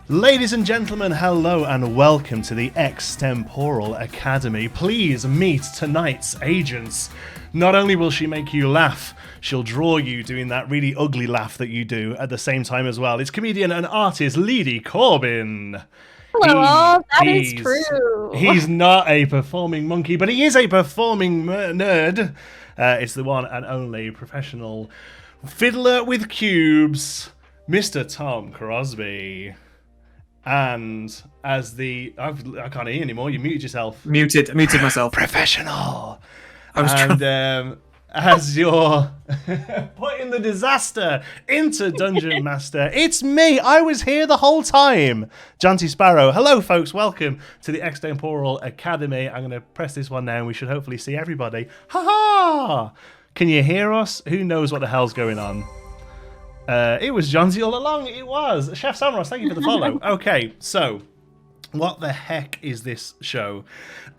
Ladies and gentlemen, hello and welcome to the Extemporal Academy. Please meet tonight's agents. Not only will she make you laugh, she'll draw you doing that really ugly laugh that you do at the same time as well. It's comedian and artist Leedy Corbin. Hello, that is true. He's not a performing monkey, but he is a performing nerd. It's the one and only professional fiddler with cubes, Mr. Tom Crosby. And as the... I can't hear anymore. You muted yourself. Muted myself. Professional. I was trying... as you're putting the disaster into Dungeon Master, it's me. I was here the whole time. Jonty Sparrow. Hello, folks. Welcome to the Extemporal Academy. I'm going to press this one now and we should hopefully see everybody. Ha-ha! Can you hear us? Who knows what the hell's going on? It was Jonty all along. It was. Chef Samros, thank you for the follow. Okay, so what the heck is this show?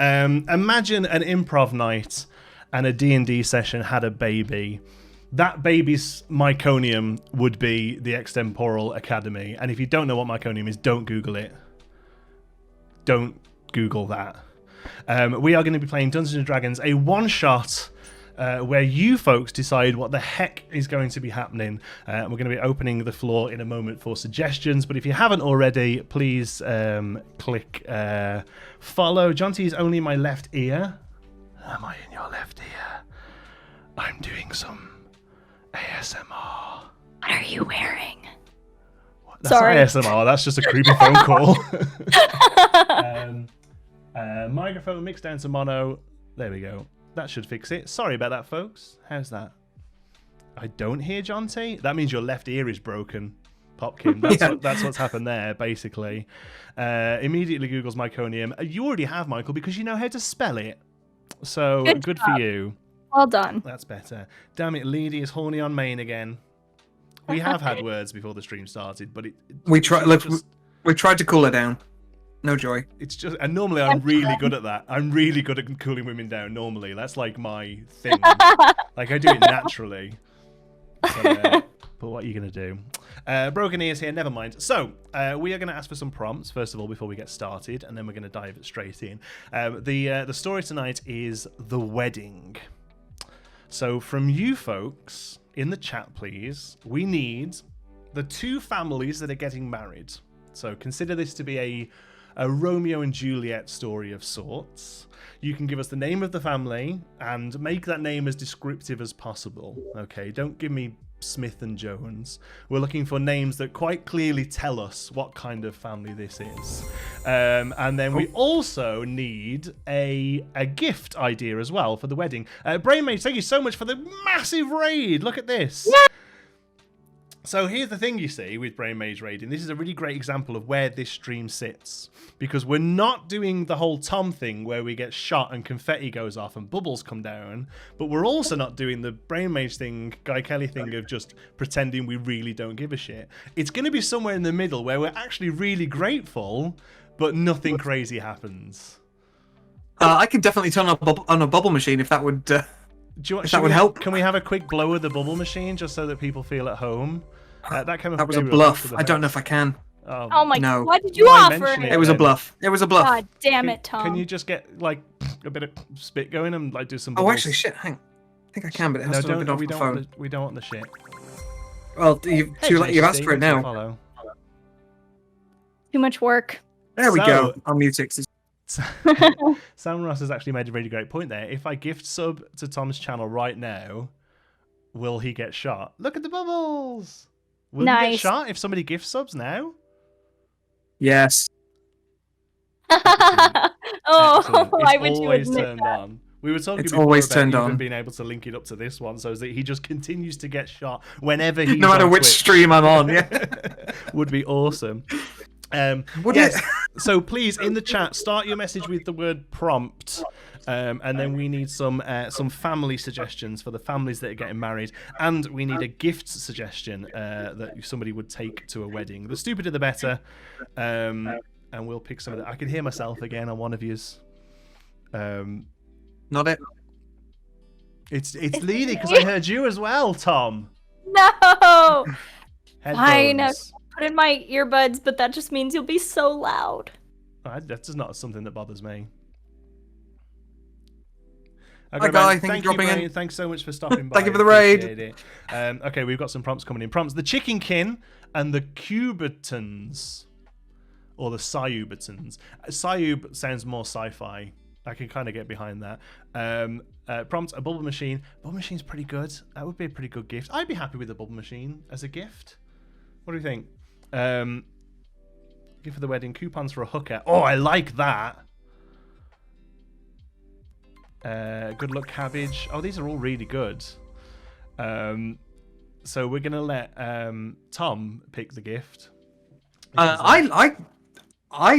Imagine an improv night and a D&D session had a baby. That baby's myconium would be the Extemporal Academy. And if you don't know what myconium is, don't Google it. Don't Google that. We are going to be playing Dungeons & Dragons, a one-shot where you folks decide what the heck is going to be happening. We're going to be opening the floor in a moment for suggestions, but if you haven't already, please click follow. Jonty is only my left ear. Am I in your left ear? I'm doing some ASMR. What are you wearing? That's not ASMR, that's just a creepy phone call. Microphone mixed down to mono. There we go. That should fix it. Sorry about that, folks. How's that? I don't hear Jonty. That means your left ear is broken, Popkin. That's what's happened there, basically. Immediately Googles myconium. You already have, Michael, because you know how to spell it. So good for you. Well done. That's better. Damn it, Leedy is horny on main again. We have had words before the stream started, but we tried to cool her down. No joy. It's just, and normally I'm really good at that. I'm really good at cooling women down. Normally, that's like my thing. Like I do it naturally. But what are you gonna do? Broken ears here. Never mind. So we are gonna ask for some prompts first of all before we get started, and then we're gonna dive straight in. The story tonight is The Wedding. So from you folks in the chat, please, we need the two families that are getting married. So consider this to be a Romeo and Juliet story of sorts. You can give us the name of the family and make that name as descriptive as possible. Okay, don't give me Smith and Jones. We're looking for names that quite clearly tell us what kind of family this is. And then we also need a gift idea as well for the wedding. Brainmage, thank you so much for the massive raid. Look at this. Yeah. So here's the thing, you see, with Brain Mage raiding. This is a really great example of where this stream sits. Because we're not doing the whole Tom thing where we get shot and confetti goes off and bubbles come down. But we're also not doing the Brain Mage thing, Guy Kelly thing of just pretending we really don't give a shit. It's going to be somewhere in the middle where we're actually really grateful, but nothing crazy happens. I can definitely turn on a bubble machine if that would... that would help. Can we have a quick blow of the bubble machine just so that people feel at home? That was a bluff. I don't know if I can. Oh my no. God, why did you offer it? It was a bluff. It was a bluff. God damn it, Tom. Can you just get like a bit of spit going and like do some bubbles? Oh, actually, shit, hang on. I think I can, but it has to have been off the phone. We don't want the shit. Well, you've asked for it now. Too much work. There we go. I'll mute it. Sam Ross has actually made a really great point there. If I gift sub to Tom's channel right now, will he get shot? Look at the bubbles. Will he get shot if somebody gift subs now? Yes. Oh, why would you admit turned that? On. We were talking it's before always about turned even on. being able to link it up to this one so that he just continues to get shot whenever he's no matter on which Twitch. Stream I'm on. Yeah, would be awesome. So please in the chat start your message with the word prompt, and then we need some family suggestions for the families that are getting married, and we need a gift suggestion that somebody would take to a wedding. The stupider the better, and we'll pick some of that. I can hear myself again on one of yous. Not it. It's Leedy because I heard you as well, Tom. No. Fine. put in my earbuds, but that just means you'll be so loud. That's not something that bothers me. Okay, Hi, Guy. Thank you for dropping in. Thanks so much for stopping by. Thank you for the raid. Okay, we've got some prompts coming in. Prompts: the Chickenkin and the Cubertons. Or the Sayubertons. Sayub sounds more sci-fi. I can kind of get behind that. Prompt: a bubble machine. Bubble machine's pretty good. That would be a pretty good gift. I'd be happy with a bubble machine as a gift. What do you think? Gift for the wedding. Coupons for a hooker. Oh, I like that. Good luck cabbage. Oh, these are all really good. So we're gonna let Tom pick the gift. I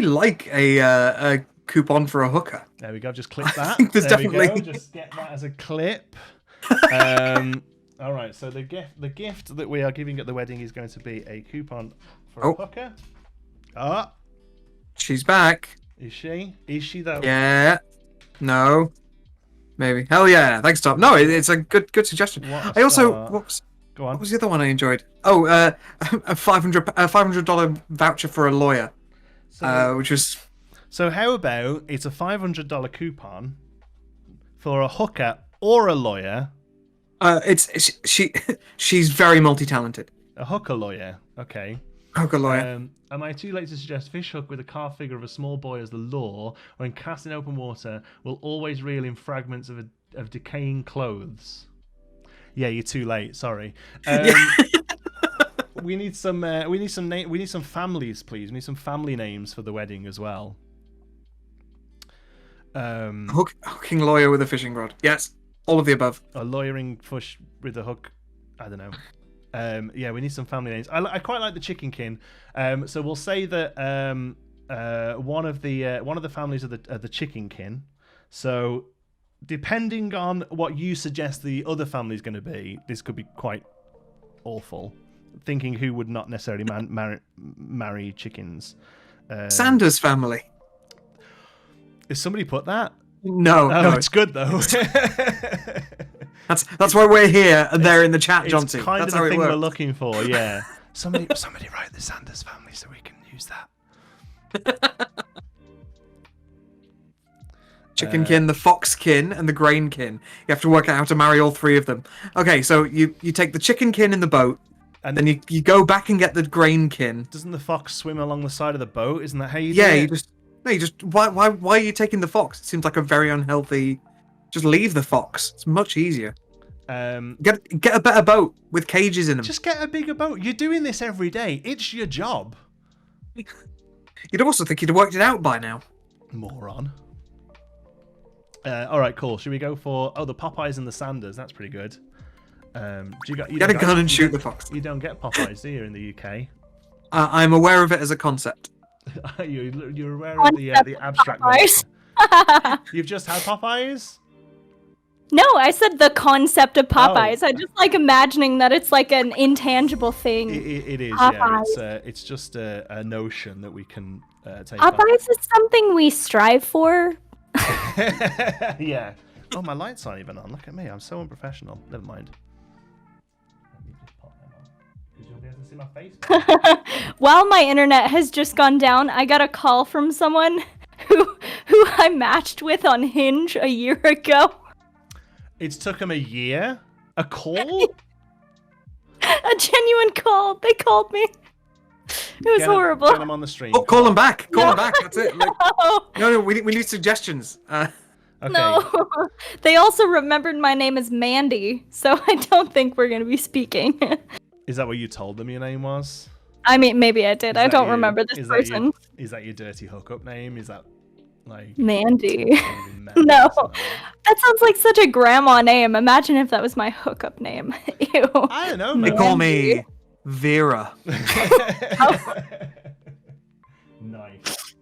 like a coupon for a hooker. There we go. Just click that. There's there definitely... we go. Just get that as a clip. All right. So the gift that we are giving at the wedding is going to be a coupon for a hooker. Ah, she's back. Is she? Is she though? Yeah. No. Maybe. Hell yeah. Thanks, Tom. No, it's a good suggestion. I also Go on. What was the other one I enjoyed? Oh, a $500 voucher for a lawyer, which was. So how about it's a $500 coupon for a hooker or a lawyer? She's very multi-talented. A hooker lawyer, okay. Hooker lawyer. Am I too late to suggest fish hook with a carved figure of a small boy as the lure, when cast in open water, will always reel in fragments of decaying clothes? Yeah, you're too late. Sorry. We need some families, please. We need some family names for the wedding as well. Hooking lawyer with a fishing rod. Yes, all of the above. A lawyering fish with a hook. I don't know. Yeah, we need some family names. I quite like the Chickenkin. So we'll say that one of the families of the Chickenkin. So depending on what you suggest the other family is going to be, this could be quite awful. Thinking who would not necessarily marry chickens. Sanders family. Is somebody put that? No, no, it's good though. That's why we're here and they're in the chat, John. It's kind of the thing we're looking for. Yeah. Somebody write the Sanders family so we can use that. Chickenkin, the foxkin, and the grainkin. You have to work out how to marry all three of them. Okay, so you take the chickenkin in the boat, and then you go back and get the grainkin. Doesn't the fox swim along the side of the boat? Isn't that how you do it? Why are you taking the fox? It seems like a very unhealthy. Just leave the fox. It's much easier. Get a better boat with cages in them. Just get a bigger boat. You're doing this every day. It's your job. You'd also think you'd have worked it out by now. Moron. All right, cool. Should we go for the Popeyes and the Sanders? That's pretty good. Get a gun and shoot the fox. You don't get Popeyes, do you, in the UK? I'm aware of it as a concept. You're aware of the abstract. You've just had Popeyes? No, I said the concept of Popeyes. I just like imagining that it's like an intangible thing. It is, Popeyes. Yeah. It's just a notion that we can take. Popeyes is something we strive for. Yeah. Oh, my lights aren't even on. Look at me. I'm so unprofessional. Never mind. Let me just pop them on. Because you'll be able to see my face. While my internet has just gone down, I got a call from someone who I matched with on Hinge a year ago. It's took him a year? A call? A genuine call. They called me. It was horrible. Get him on the stream. Oh, call him back. Call him back. That's it. Like, no, we need suggestions. Okay. No. They also remembered my name as Mandy, so I don't think we're going to be speaking. Is that what you told them your name was? I mean, maybe I did. I don't remember this person. Is that your dirty hookup name? Is that like Mandy? No. That sounds like such a grandma name. Imagine if that was my hookup name. Ew. I don't know. They call me Vera. Nice.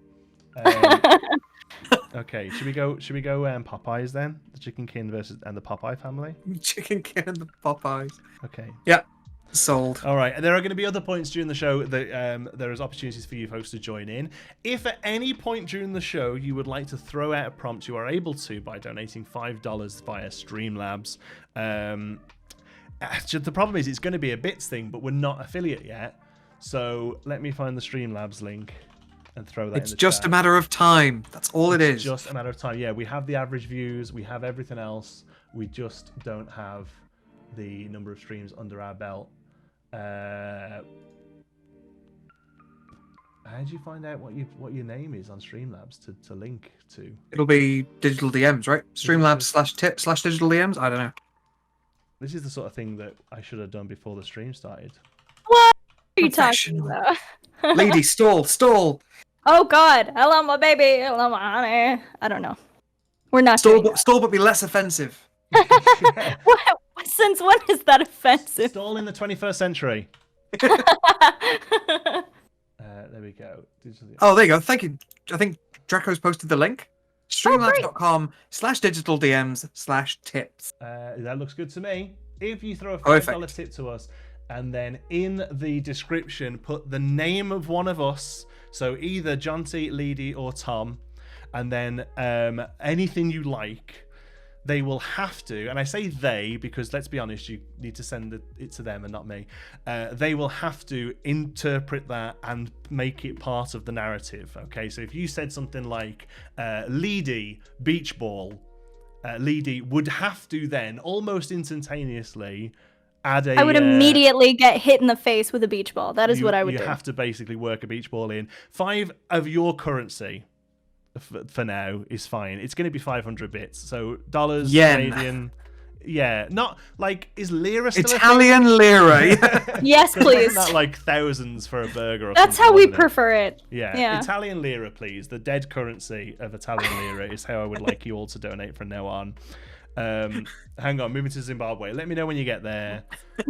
Okay, should we go Popeyes then? The Chickenkin and the Popeye family? Chickenkin and the Popeyes. Okay. Yeah. Sold. All right. There are going to be other points during the show that there is opportunities for you folks to join in. If at any point during the show you would like to throw out a prompt, you are able to by donating $5 via Streamlabs. The problem is it's going to be a bits thing, but we're not affiliate yet. So let me find the Streamlabs link and throw that in the It's just chat. a matter of time. That's all it is. Just a matter of time. Yeah, we have the average views. We have everything else. We just don't have the number of streams under our belt. How did you find out what your name is on Streamlabs to link to? It'll be digital DMs, right? Streamlabs/tip/digital DMs. I don't know. This is the sort of thing that I should have done before the stream started. What are you talking about? Lady, stall. Oh God, I love my baby. I love my honey. I don't know. We're not Stall, doing but stall, but be less offensive. that. What? Since when is that offensive? Stall in the 21st century. There we go. Oh, there you go. Thank you. I think Draco's posted the link. Streamlabs.com/digital DMs/tips. That looks good to me. If you throw a $5 Perfect. tip to us, and then in the description put the name of one of us, so either Jonty, Leedy, or Tom, and then anything you like, they will have to, and I say they because let's be honest, you need to send it to them and not me. They will have to interpret that and make it part of the narrative. Okay, so if you said something like Leedy beach ball, Leedy would have to then almost instantaneously add a. I would immediately get hit in the face with a beach ball. That is what I would do. You have to basically work a beach ball in. 5 of your currency. For now is fine. It's going to be 500 bits. So dollars, Yen. Canadian. Yeah, not like is lira still Italian lira. Yes, please. Not like thousands for a burger. Or That's something, how we wasn't it? prefer it. Yeah, Italian lira, please. The dead currency of Italian lira is how I would like you all to donate from now on. Hang on, moving to Zimbabwe. Let me know when you get there.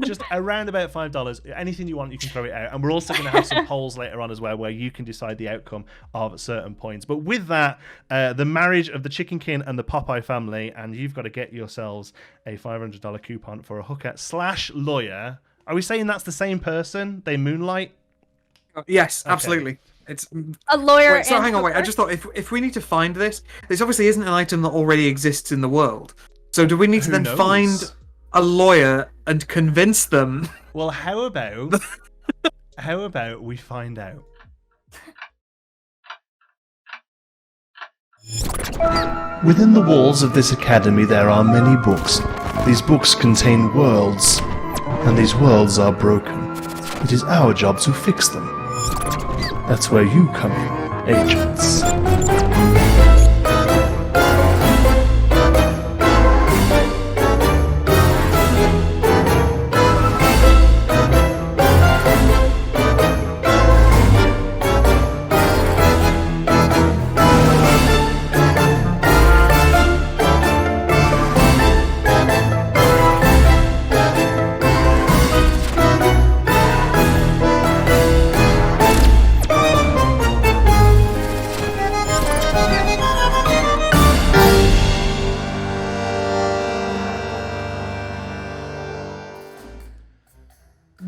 Just around about $5. Anything you want, you can throw it out. And we're also going to have some polls later on as well, where you can decide the outcome of certain points. But with that, the marriage of the Chicken King and the Popeye family, and you've got to get yourselves a $500 coupon for a hooker/lawyer. Are we saying that's the same person? They moonlight? Yes, Okay. absolutely. It's A lawyer. Wait, so and hang on, wait. I hooker? just thought if we need to find this obviously isn't an item that already exists in the world. So do we need to Who then knows? find a lawyer and convince them? Well, how about we find out? Within the walls of this academy there are many books. These books contain worlds, and these worlds are broken. It is our job to fix them. That's where you come in, agents.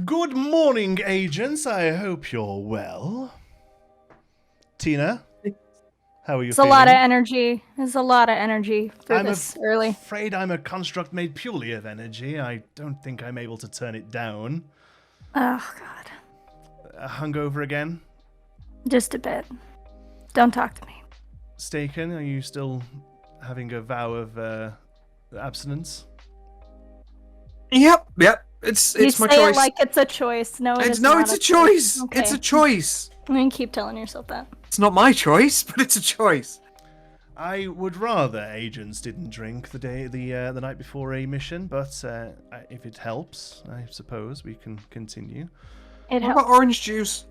Good morning, agents. I hope you're well. Tina, how are you It's feeling? a lot of energy. There's a lot of energy for I'm this early. afraid I'm a construct made purely of energy. I don't think I'm able to turn it down. Oh God, Hungover again? just a bit. Don't talk to me. Staken, are you still having a vow of abstinence? Yep. It's You my say choice. it like it's a choice. No, it's not a choice. Okay. It's a choice. You can keep telling yourself that. It's not my choice, but it's a choice. I would rather agents didn't drink the night before a mission, but if it helps, I suppose we can continue. It What helps. about orange juice?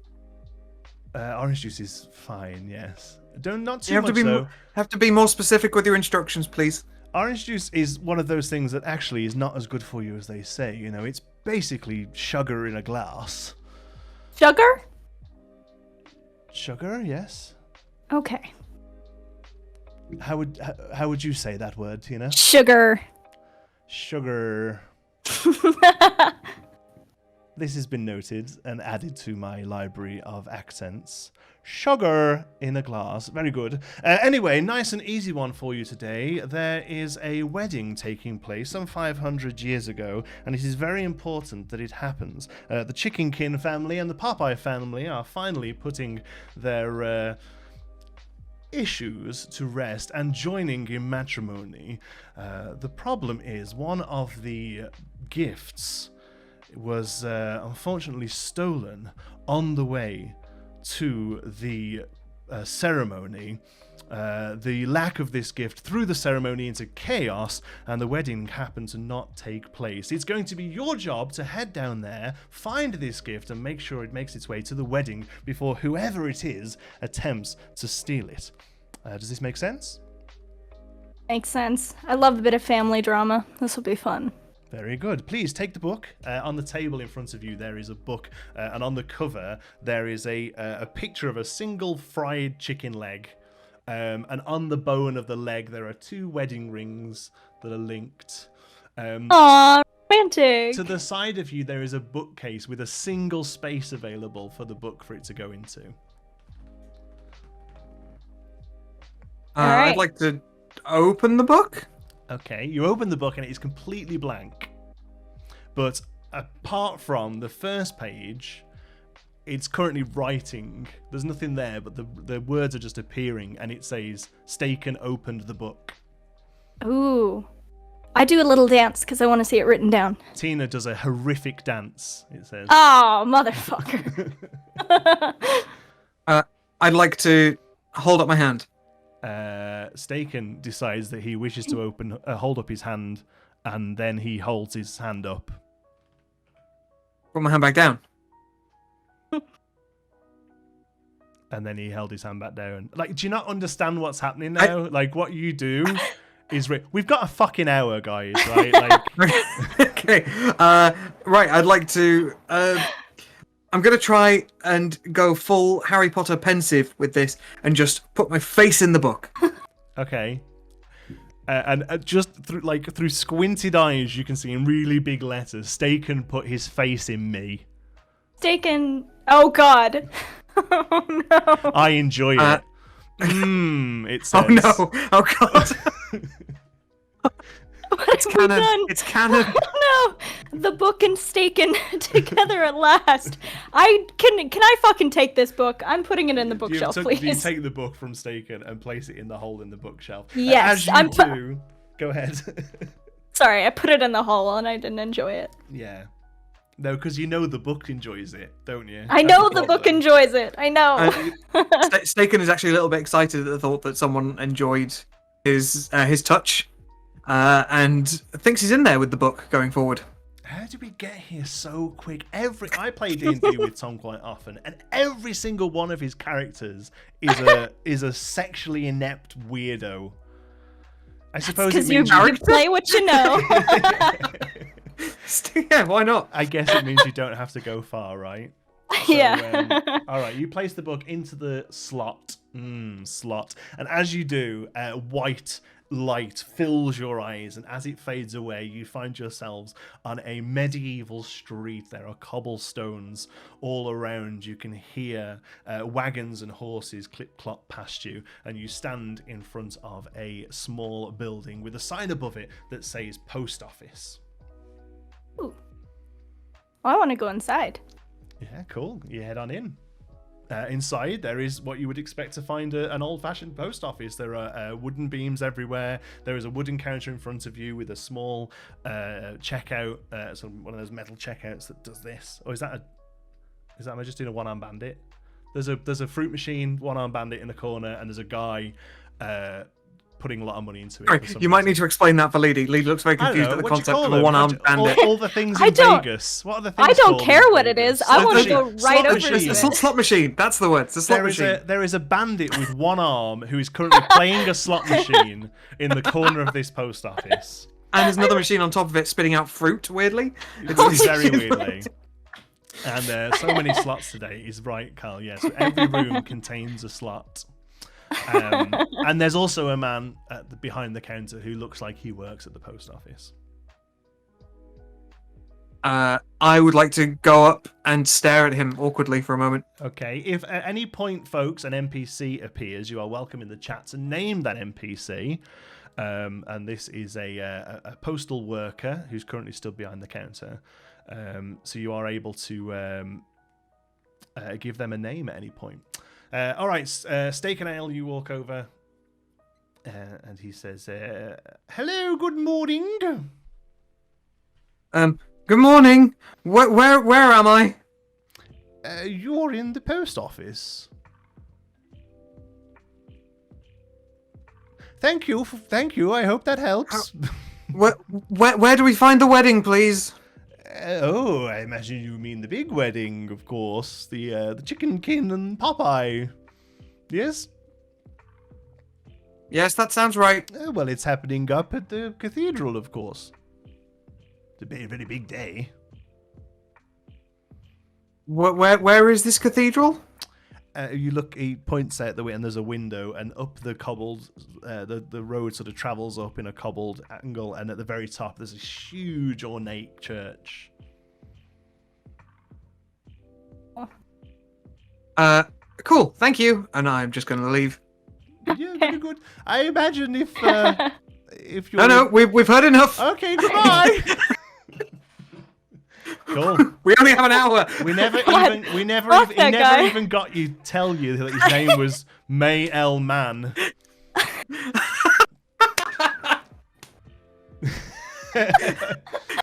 Orange juice is fine, yes. Not too You have much to be though. have to be more specific with your instructions, please. Orange juice is one of those things that actually is not as good for you as they say. You know, it's basically sugar in a glass. Sugar? Sugar, yes. Okay. How would you say that word, Tina? Sugar. Sugar. This has been noted and added to my library of accents. Sugar in a glass. Very good. Anyway, nice and easy one for you today. There is a wedding taking place some 500 years ago, and it is very important that it happens. The Chickenkin family and the Popeye family are finally putting their issues to rest and joining in matrimony. The problem is one of the gifts was unfortunately stolen on the way to the ceremony. The lack of this gift threw the ceremony into chaos, and the wedding happened to not take place. It's going to be your job to head down there, find this gift, and make sure it makes its way to the wedding before whoever it is attempts to steal it. Does this make sense? Makes sense. I love a bit of family drama. This will be fun. Very good. Please take the book. On the table in front of you, there is a book, and on the cover, there is a picture of a single fried chicken leg. And on the bone of the leg, there are 2 wedding rings that are linked. Aww, romantic. To the side of you, there is a bookcase with a single space available for the book for it to go into. I'd like to open the book. Okay, you open the book and it is completely blank. But apart from the first page, it's currently writing. There's nothing there, but the words are just appearing, and it says, Staken opened the book. Ooh. I do a little dance because I want to see it written down. Tina does a horrific dance, it says. Oh, motherfucker. I'd like to hold up my hand. Staken decides that he wishes to hold up his hand, and then he holds his hand up. Put my hand back down. And then he held his hand back down. Like, do you not understand what's happening now? Like, what you do is... We've got a fucking hour, guys, right? Like... Okay. Right, I'd like to... I'm going to try and go full Harry Potter pensive with this and just put my face in the book. Okay. And just through squinted eyes, you can see in really big letters, Staken put his face in me. Staken... Oh, God. Oh, no. I enjoy it. It says. Oh, no. Oh, God. It's canon. It's canon. Oh, no. The book and Staken together at last. Can I fucking take this book? I'm putting it in the bookshelf, please. You take the book from Staken and place it in the hole in the bookshelf. Yes. As you do, go ahead. Sorry, I put it in the hole and I didn't enjoy it. Yeah. No, because you know the book enjoys it, don't you? I know the book enjoys it. I know. Staken is actually a little bit excited at the thought that someone enjoyed his touch, and thinks he's in there with the book going forward. How did we get here so quick? I play D&D with Tom quite often, and every single one of his characters is a sexually inept weirdo. I suppose because you play what you know. Yeah, why not? I guess it means you don't have to go far, right? So, yeah. All right, you place the book into the slot. Slot. And as you do, white light fills your eyes, and as it fades away, you find yourselves on a medieval street. There are cobblestones all around. You can hear wagons and horses clip-clop past you, and you stand in front of a small building with a sign above it that says Post Office. Ooh. Well, I want to go inside. Yeah, cool. You head on in. Inside, there is what you would expect to find an old-fashioned post office. There are wooden beams everywhere. There is a wooden counter in front of you with a small checkout, so one of those metal checkouts that does this. Or am I just doing a one-arm bandit? There's a fruit machine, one-arm bandit in the corner, and there's a guy putting a lot of money into it. Sorry, you might need to explain that for Lady. Lady looks very confused at the concept of a one-armed bandit. All the things in Vegas. What are the things I don't called care what Vegas? it is. I want to go right over to it. Slot machine. That's the word. It's a slot machine. There is a bandit with one arm who is currently playing a slot machine in the corner of this post office. And there's another machine on top of it spitting out fruit, weirdly. It's very weirdly. And so many slots today. Is right, Carl. Yes, every room contains a slot. And there's also a man behind the counter who looks like he works at the post office. I would like to go up and stare at him awkwardly for a moment. Okay, if at any point, folks, an NPC appears, you are welcome in the chat to name that NPC. And this is a postal worker who's currently stood behind the counter. So you are able to give them a name at any point. All right, Steak and Ale, you walk over. And he says, hello, good morning. Good morning. Where am I? You're in the post office. Thank you. I hope that helps. Where do we find the wedding, please? Oh, I imagine you mean the big wedding, of course. The chicken kin and Popeye. Yes? Yes, that sounds right. Well, it's happening up at the cathedral, of course. It's a very big day. Where is this cathedral? You look. He points out the way, and there's a window, and up the cobbled, the road sort of travels up in a cobbled angle, and at the very top there's a huge ornate church. Cool. Thank you. And I'm just going to leave. Yeah, very good. I imagine if you're... No, we've heard enough. Okay, goodbye. Cool. We only have an hour. We never even got you tell you that his name was May L Man.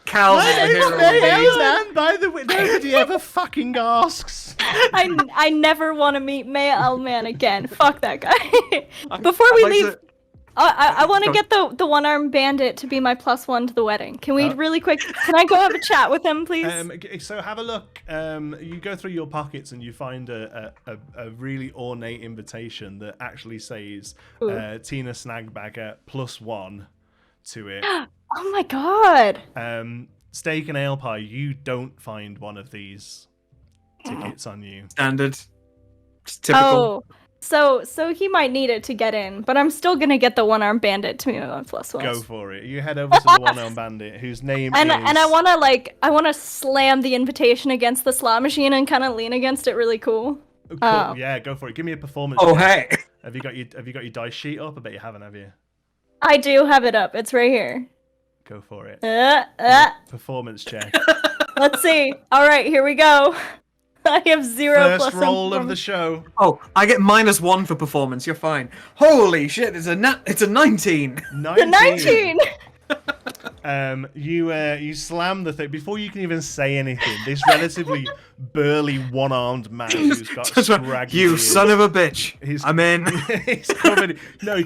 Cal's My the name's hero. May L Man, by the way. Nobody ever fucking asks. I never want to meet May L Man again. Fuck that guy. Before we leave, I want to get the one-armed bandit to be my +1 to the wedding. Can we really quick? Can I go have a chat with him, please? So have a look. You go through your pockets and you find a really ornate invitation that actually says Tina Snagbagger +1 to it. Oh my god. Steak and Ale Pie, you don't find one of these tickets on you. Standard. Just typical. Oh, so he might need it to get in, but I'm still gonna get the one-armed bandit to me my +1. Go for it. You head over to the one-armed bandit, whose name is... And I wanna slam the invitation against the slot machine and kind of lean against it really cool. Cool. Yeah, go for it. Give me a performance. Oh, check. hey. Have you got your dice sheet up? I bet you haven't, have you? I do have it up. It's right here. Go for it. Performance check. Let's see. All right, here we go. I have 0 First plus roll of the show. Oh, I get -1 for performance. You're fine. Holy shit! It's a 19. 19. You slam the thing before you can even say anything. This relatively burly one-armed man who's got scraggly You ears. son of a bitch! I'm in. He's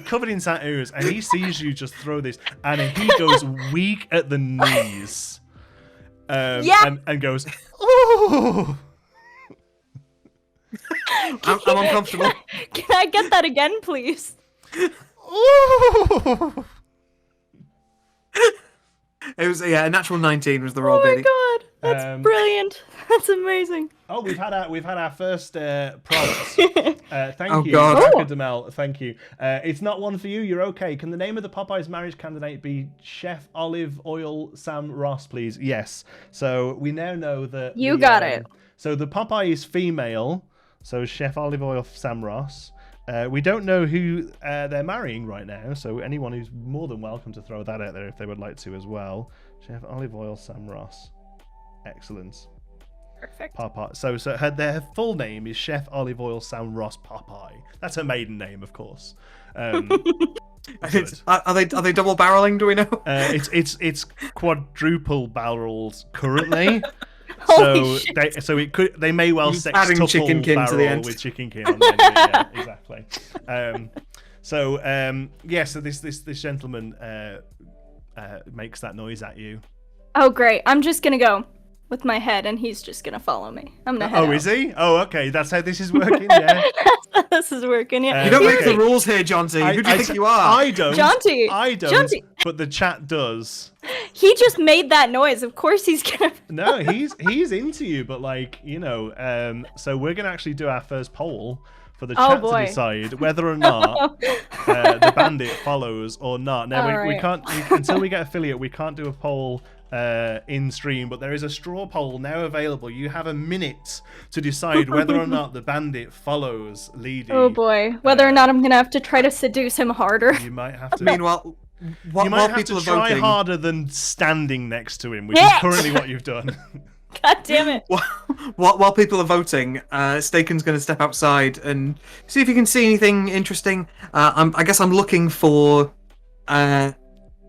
covered in tattoos, and he sees you just throw this, and he goes weak at the knees. And goes, oh. I'm uncomfortable. Can I get that again, please? Oh. It was a natural 19 was the roll, baby. Oh my god, that's brilliant. That's amazing. Oh, we've had our first prompts. Thank you, God. Demel. Thank you. It's not one for you. You're okay. Can the name of the Popeyes marriage candidate be Chef Olive Oil Sam Ross, please? Yes. So we now know that you got it. So the Popeye is female. So Chef Olive Oil Sam Ross. We don't know who they're marrying right now, so anyone who's more than welcome to throw that out there if they would like to as well. Chef Olive Oil Sam Ross. Excellent. Perfect. Popeye. So their full name is Chef Olive Oil Sam Ross Popeye. That's her maiden name, of course. Are they double barreling? Do we know? It's quadruple barrels currently. Holy shit. They may well adding chicken kin to the end with chicken kin on the end. Yeah, exactly. So this gentleman makes that noise at you. Oh great! I'm just gonna go with my head, and he's just gonna follow me. I'm gonna head out. Is he? Oh, okay. That's how this is working. Yeah. This is working. Yeah. You don't make the rules here, Jonty. Who do you think you are? I don't. Jonty. I don't. Jonty. But the chat does. He just made that noise. Of course he's gonna. No, he's into you, but so we're gonna actually do our first poll for the chat to decide whether or not the bandit follows or not. Now we can't until we get affiliate. We can't do a poll in stream, but there is a straw poll now available. You have a minute to decide whether or not the bandit follows Leedy. Oh boy, whether or not I'm gonna have to try to seduce him harder. You might have to. Meanwhile, you might have to try harder than standing next to him, which is currently what you've done. God damn it! While people are voting, Staken's going to step outside and see if he can see anything interesting. I guess I'm looking for,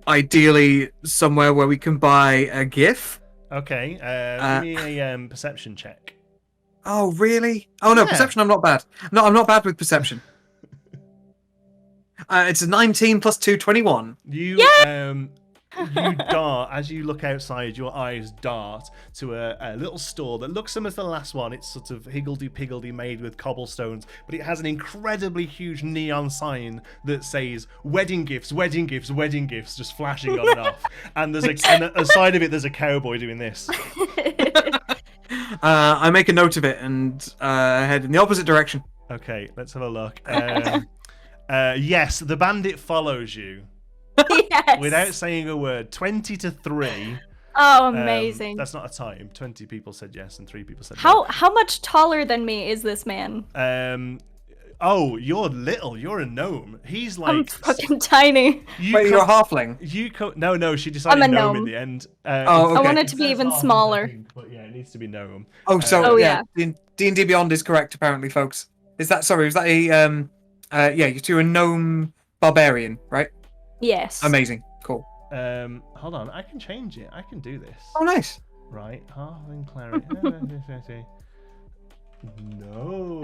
ideally, somewhere where we can buy a GIF. Okay, give me a perception check. Oh, really? Oh no, perception. I'm not bad. No, I'm not bad with perception. It's a 19 plus 2, 21. You dart, as you look outside, your eyes dart to a little store that looks similar to the last one. It's sort of higgledy-piggledy made with cobblestones, but it has an incredibly huge neon sign that says wedding gifts, wedding gifts, wedding gifts, just flashing on and off. And there's and aside of it, there's a cowboy doing this. I make a note of it and head in the opposite direction. Okay, let's have a look. Yes, the bandit follows you. Yes. Without saying a word. 20 to 3. Oh, amazing. That's not a time. 20 people said yes and 3 people said no. How much taller than me is this man? Oh, you're little. You're a gnome. He's like... I'm fucking tiny. Wait, you're a halfling? No, she decided I'm a gnome gnome. in the end. Okay. I want it to be even smaller. But yeah, it needs to be gnome. Oh, so Oh, yeah. D&D Beyond is correct, apparently, folks. Was that a... you're a gnome barbarian, right? Yes. Amazing. Cool. Hold on, I can change it. I can do this. Oh, nice. Right, halfling cleric. No.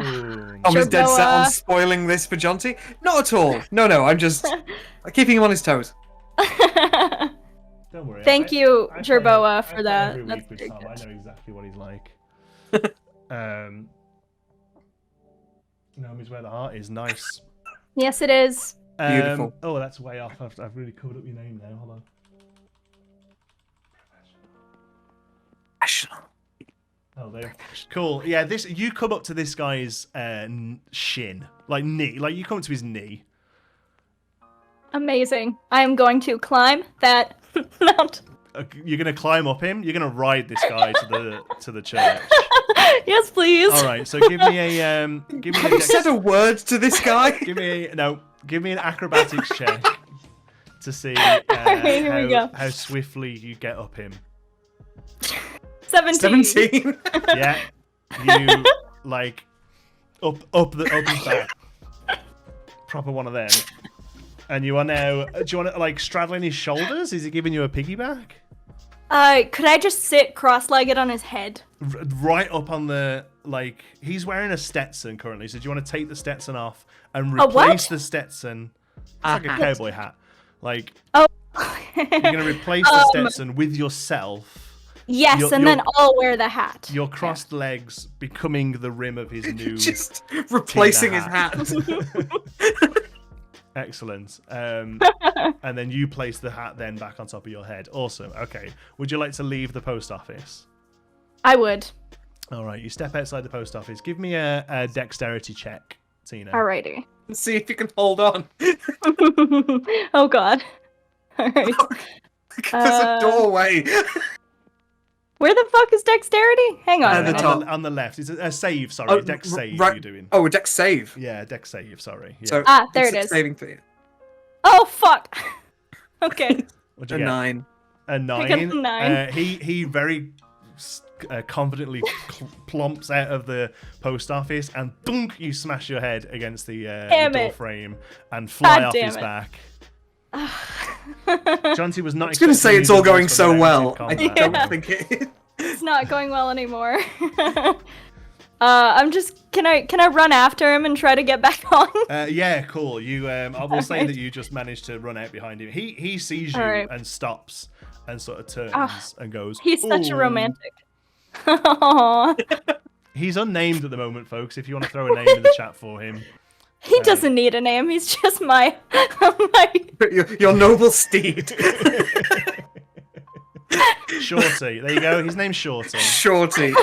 Tommy's dead set on spoiling this for Jonty? Not at all. No, I'm just keeping him on his toes. Don't worry. Thank you, Jerboa, for I that. every That's week with pretty Tom. good. I know exactly what he's like. Gnome is where the heart is. Nice. Yes, it is. Beautiful. Oh, that's way off. I've really covered up your name now. Hold on. Professional. Oh, there. Cool. Yeah, you come up to this guy's shin, like knee, like you come to his knee. Amazing. I am going to climb that mount. You're gonna climb up him. You're gonna ride this guy to the church. Yes, please. All right. So give me a Have you said a word to this guy? Give me an acrobatics check to see how swiftly you get up him. 17. Yeah, you like up his back. Proper one of them. And you are now. Do you want to like straddling his shoulders? Is he giving you a piggyback? Could I just sit cross-legged on his head? Right up on the like. He's wearing a Stetson currently. So do you want to take the Stetson off and replace the Stetson? It's like a cowboy hat. Like. Oh. You're gonna replace the Stetson with yourself. Yes, then I'll wear the hat. Your crossed legs becoming the rim of his new. Just replacing his hat. Excellent. And then you place the hat then back on top of your head. Awesome. Okay. Would you like to leave the post office? I would. All right. You step outside the post office. Give me a dexterity check, Tina. Alrighty. Let's see if you can hold on. Oh God. All right. There's a doorway. Where the fuck is dexterity? Hang on. On the left. It's a save, sorry. Dex save right. you're doing. Oh, a dex save. Yeah, dex save, sorry. Yeah. So, there it is. Saving for you. Oh, fuck. Okay. What'd you A get? 9. A 9. I got a 9. He very confidently plumps out of the post office and dunk, you smash your head against the door frame and fly off his back. Jonty was not. I was going to say it's all going so well. I don't think it. It's not going well anymore. I'm just. Can I run after him and try to get back on? Yeah, cool. You. I will say that you just managed to run out behind him. He sees you and stops and sort of turns and goes. He's such a romantic. He's unnamed at the moment, folks. If you want to throw a name in the chat for him. He doesn't need a name. He's just my your noble steed. Shorty. There you go. His name's Shorty. Shorty.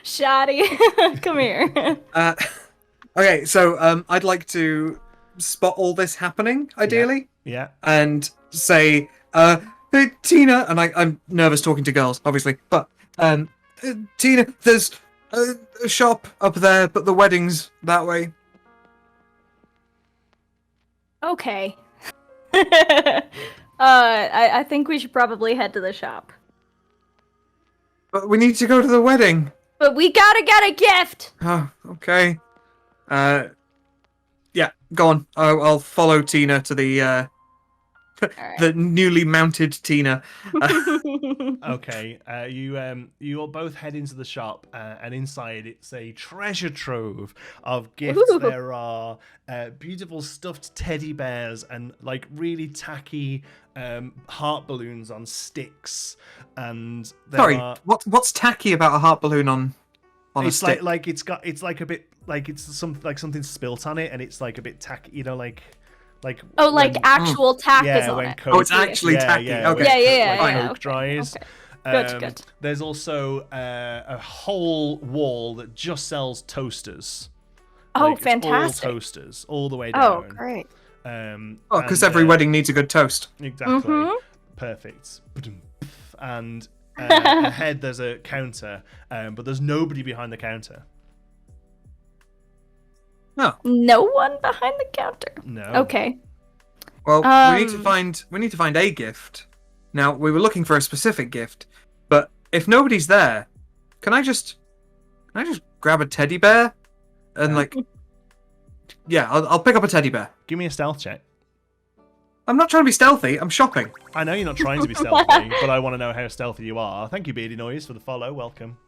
Shoddy. Come here. Okay, so I'd like to spot all this happening, ideally. Yeah. And say, Hey, Tina, and I'm nervous talking to girls, obviously, but Tina, there's a shop up there, but the wedding's that way. Okay. I think we should probably head to the shop. But we need to go to the wedding. But we gotta get a gift! Oh, okay. Yeah, go on. I'll follow Tina to the the newly mounted Tina. Okay, you all both head into the shop, and inside it's a treasure trove of gifts. Ooh. There are beautiful stuffed teddy bears and like really tacky heart balloons on sticks, and there Sorry, are... what's tacky about a heart balloon on a it's stick? like it's like a bit like it's something spilt on it, and it's like a bit tacky, you know, like Oh, like when- actual tack is on when it. coke, Oh, it's actually tacky. Okay. Yeah, when yeah, coke okay. dries. Okay. Good. There's also a whole wall that just sells toasters. Oh, Like, it's fantastic. all toasters all the way Oh, down. great. Oh, because every wedding needs a good toast. Exactly. Mhm. Perfect. And ahead there's a counter, but there's nobody behind the counter. No. No one behind the counter. No. Okay. Well, we need to find a gift. Now, we were looking for a specific gift, but if nobody's there, can I just grab a teddy bear and I'll pick up a teddy bear. Give me a stealth check. I'm not trying to be stealthy. I'm shopping. I know you're not trying to be stealthy, but I want to know how stealthy you are. Thank you, Beardy Noise, for the follow. Welcome.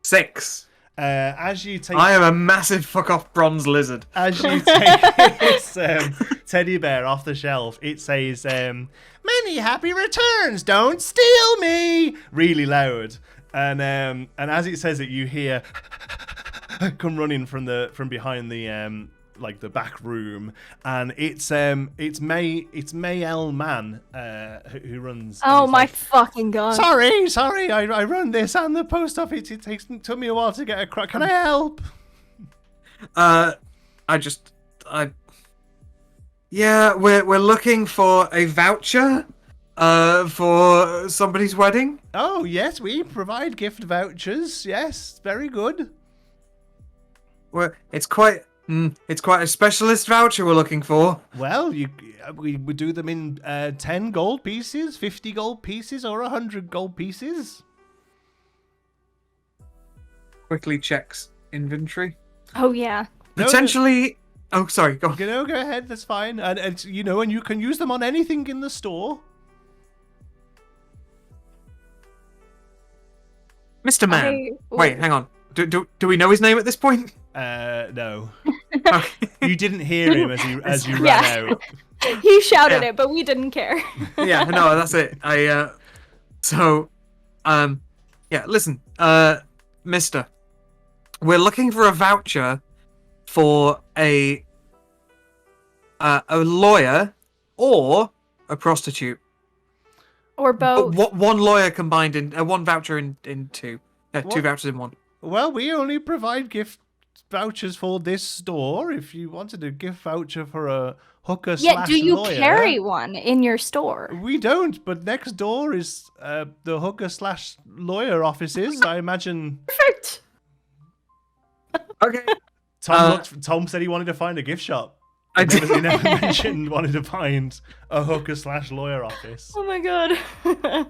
6. As you take... I am a massive fuck-off bronze lizard. As you take this teddy bear off the shelf, it says, "Many happy returns, don't steal me!" really loud. And as it says it, you hear come running from behind the the back room, and it's Mayel Man who runs. Oh my fucking god. Sorry, I run this and the post office. It took me a while to get a crack. Can I help? We're looking for a voucher for somebody's wedding. Oh yes, we provide gift vouchers. Yes, very good. Well, it's quite a specialist voucher we're looking for. Well, we would do them in 10 gold pieces, 50 gold pieces, or 100 gold pieces. Quickly checks inventory. Oh yeah. Potentially. Oh, sorry. Go on. Go ahead. That's fine. And you can use them on anything in the store. Mr. Man. Wait, hang on. Do we know his name at this point? No. Okay. You didn't hear him as you ran out. He shouted it, but we didn't care. Yeah, no, that's it. Listen, mister. We're looking for a voucher for a lawyer or a prostitute. Or both. One lawyer combined in one voucher in two. Two vouchers in one. Well, we only provide gift vouchers for this store. If you wanted a gift voucher for a hooker slash lawyer... do you carry one in your store? We don't, but next door is the hooker slash lawyer offices. I imagine... Perfect! Okay. Tom said he wanted to find a gift shop. He never mentioned wanted to find a hooker slash lawyer office. Oh my god. There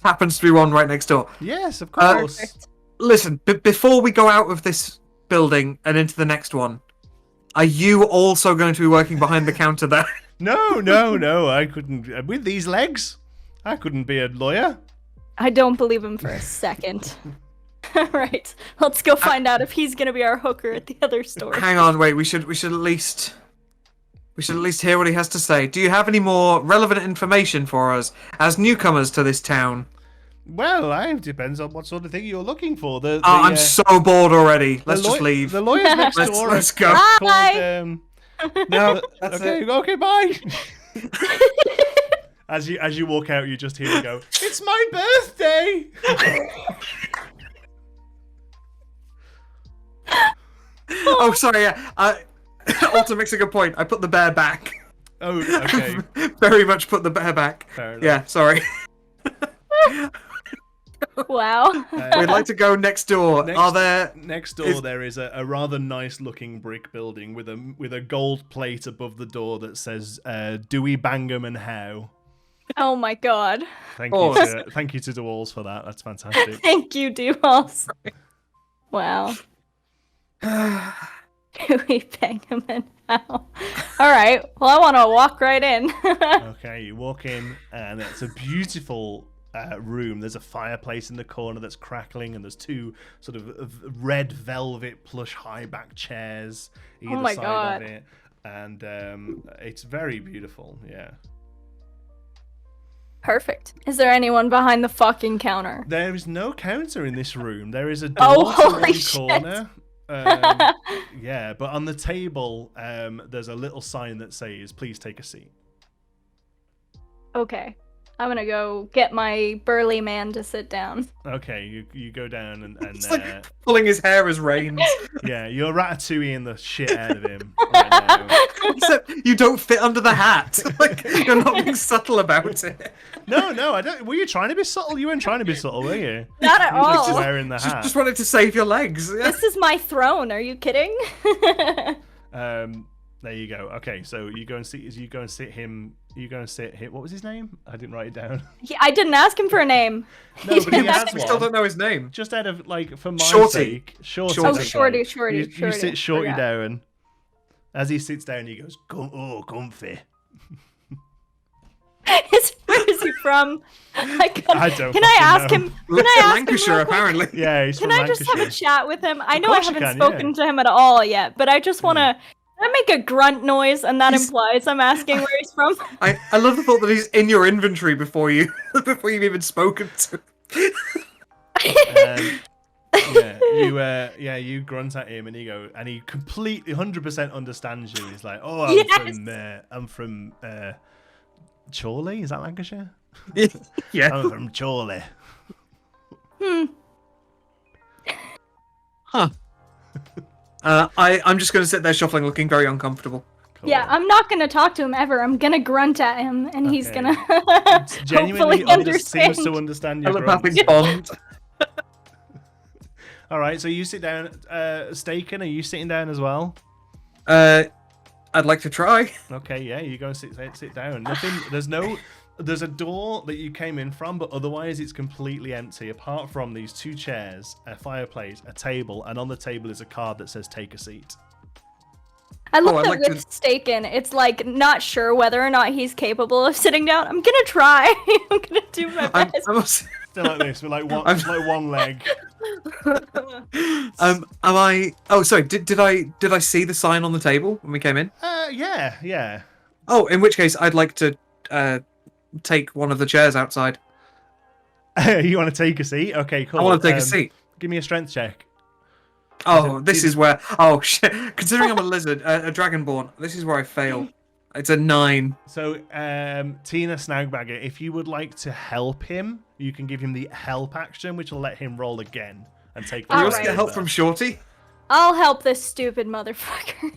happens to be one right next door. Yes, of course. Listen, before we go out of this building and into the next one, are you also going to be working behind the counter there? No, I couldn't. With these legs, I couldn't be a lawyer. I don't believe him for a second. Alright, let's go find out if he's gonna be our hooker at the other store. Hang on, wait, we should at least hear what he has to say. Do you have any more relevant information for us as newcomers to this town? Well, it depends on what sort of thing you're looking for. I'm so bored already. Let's just leave. The lawyers next door. Let's go. Bye. No, that's it. Okay, bye. As you walk out, you just hear him go, "It's my birthday." Oh, sorry. Also makes a good point. I put the bear back. Oh, okay. Very much put the bear back. Fair enough. Yeah, sorry. Wow. We'd like to go next door. Next door there is a rather nice looking brick building with a gold plate above the door that says Dewey Bangham and How. Oh my god. Thank you to the walls for that. That's fantastic. Thank you, Duos. Wow. We bang him in now. All right. Well, I want to walk right in. Okay, you walk in, and it's a beautiful room. There's a fireplace in the corner that's crackling, and there's two sort of red velvet plush high back chairs either side of it, and it's very beautiful. Yeah. Perfect. Is there anyone behind the fucking counter? There is no counter in this room. There is a door to one corner. Yeah, but on the table, there's a little sign that says, "Please take a seat." Okay. I'm gonna go get my burly man to sit down. Okay, you go down and It's like pulling his hair as reins. yeah, you're ratatouilleing the shit out of him right now. Except you don't fit under the hat. Like, you're not being subtle about it. No, I don't. Were you trying to be subtle? You weren't trying to be subtle, were you? Not at You were just all. wearing the hat. Just wanted to save your legs. Yeah. This is my throne. Are you kidding? There you go. Okay, so you go and sit. What was his name? I didn't write it down. I didn't ask him for a name. No, but he has We still one. don't know his name. Just out of for my Shorty. sake, Shorty. Oh, that's Shorty, right. Shorty, You Shorty. sit Shorty Forgot. down. As he sits down, he goes, comfy." Where is he from? I don't. Can I ask fucking him? know. Can I ask Lancashire, him? Real quick? apparently. Yeah, he's Can from I just have a Lancashire. chat with him? I know I course you haven't can, spoken to him at all yet, but I just want to. Can I make a grunt noise, and that implies I'm asking where he's from? I love the thought that he's in your inventory before you've even spoken to. You grunt at him, and he completely 100% understands you. He's like, "Oh, I'm from Chorley. Is that Lancashire? Yeah. I'm from Chorley." Huh. I'm just going to sit there shuffling, looking very uncomfortable. Cool. Yeah, I'm not gonna talk to him ever. I'm gonna grunt at him, and he's Okay. gonna Genuinely hopefully understand. seems to understand your Telepathic grunts. bond. All right, so you sit down. Staken, are you sitting down as well? I'd like to try. Okay, yeah, you go and sit down. Nothing. There's a door that you came in from, but otherwise it's completely empty, apart from these two chairs, a fireplace, a table, and on the table is a card that says "Take a seat." I love I'd that like with Staken, it's like not sure whether or not he's capable of sitting down. I'm gonna try. I'm gonna do my I'm best. Still like this, with like one leg. Am I? Oh, sorry. Did I see the sign on the table when we came in? Yeah. Oh, in which case I'd like to take one of the chairs outside. You want to take a seat? Okay, cool. I want to take a seat. Give me a strength check. Oh, this is where. Oh shit! Considering I'm a lizard, a dragonborn, this is where I fail. It's a 9. So, Tina Snagbagger, if you would like to help him, you can give him the help action, which will let him roll again and take. Can we also Alright. get help from Shorty? I'll help this stupid motherfucker.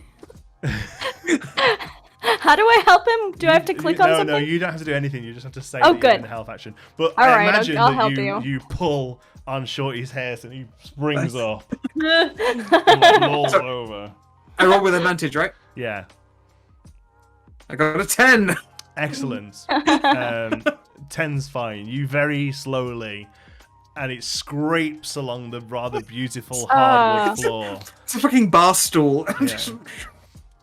How do I help him? Do I have to click on something? No, you don't have to do anything. You just have to say Oh, that you're in good. the help action. But All I right, imagine I'll that help you. you pull on Shorty's hair and he springs up Nice. and rolls over. I roll with advantage, right? Yeah, I got a 10. excellent. 10's fine. You very slowly, and it scrapes along the rather beautiful hardwood floor. It's a fucking bar stool. I'm Yeah. just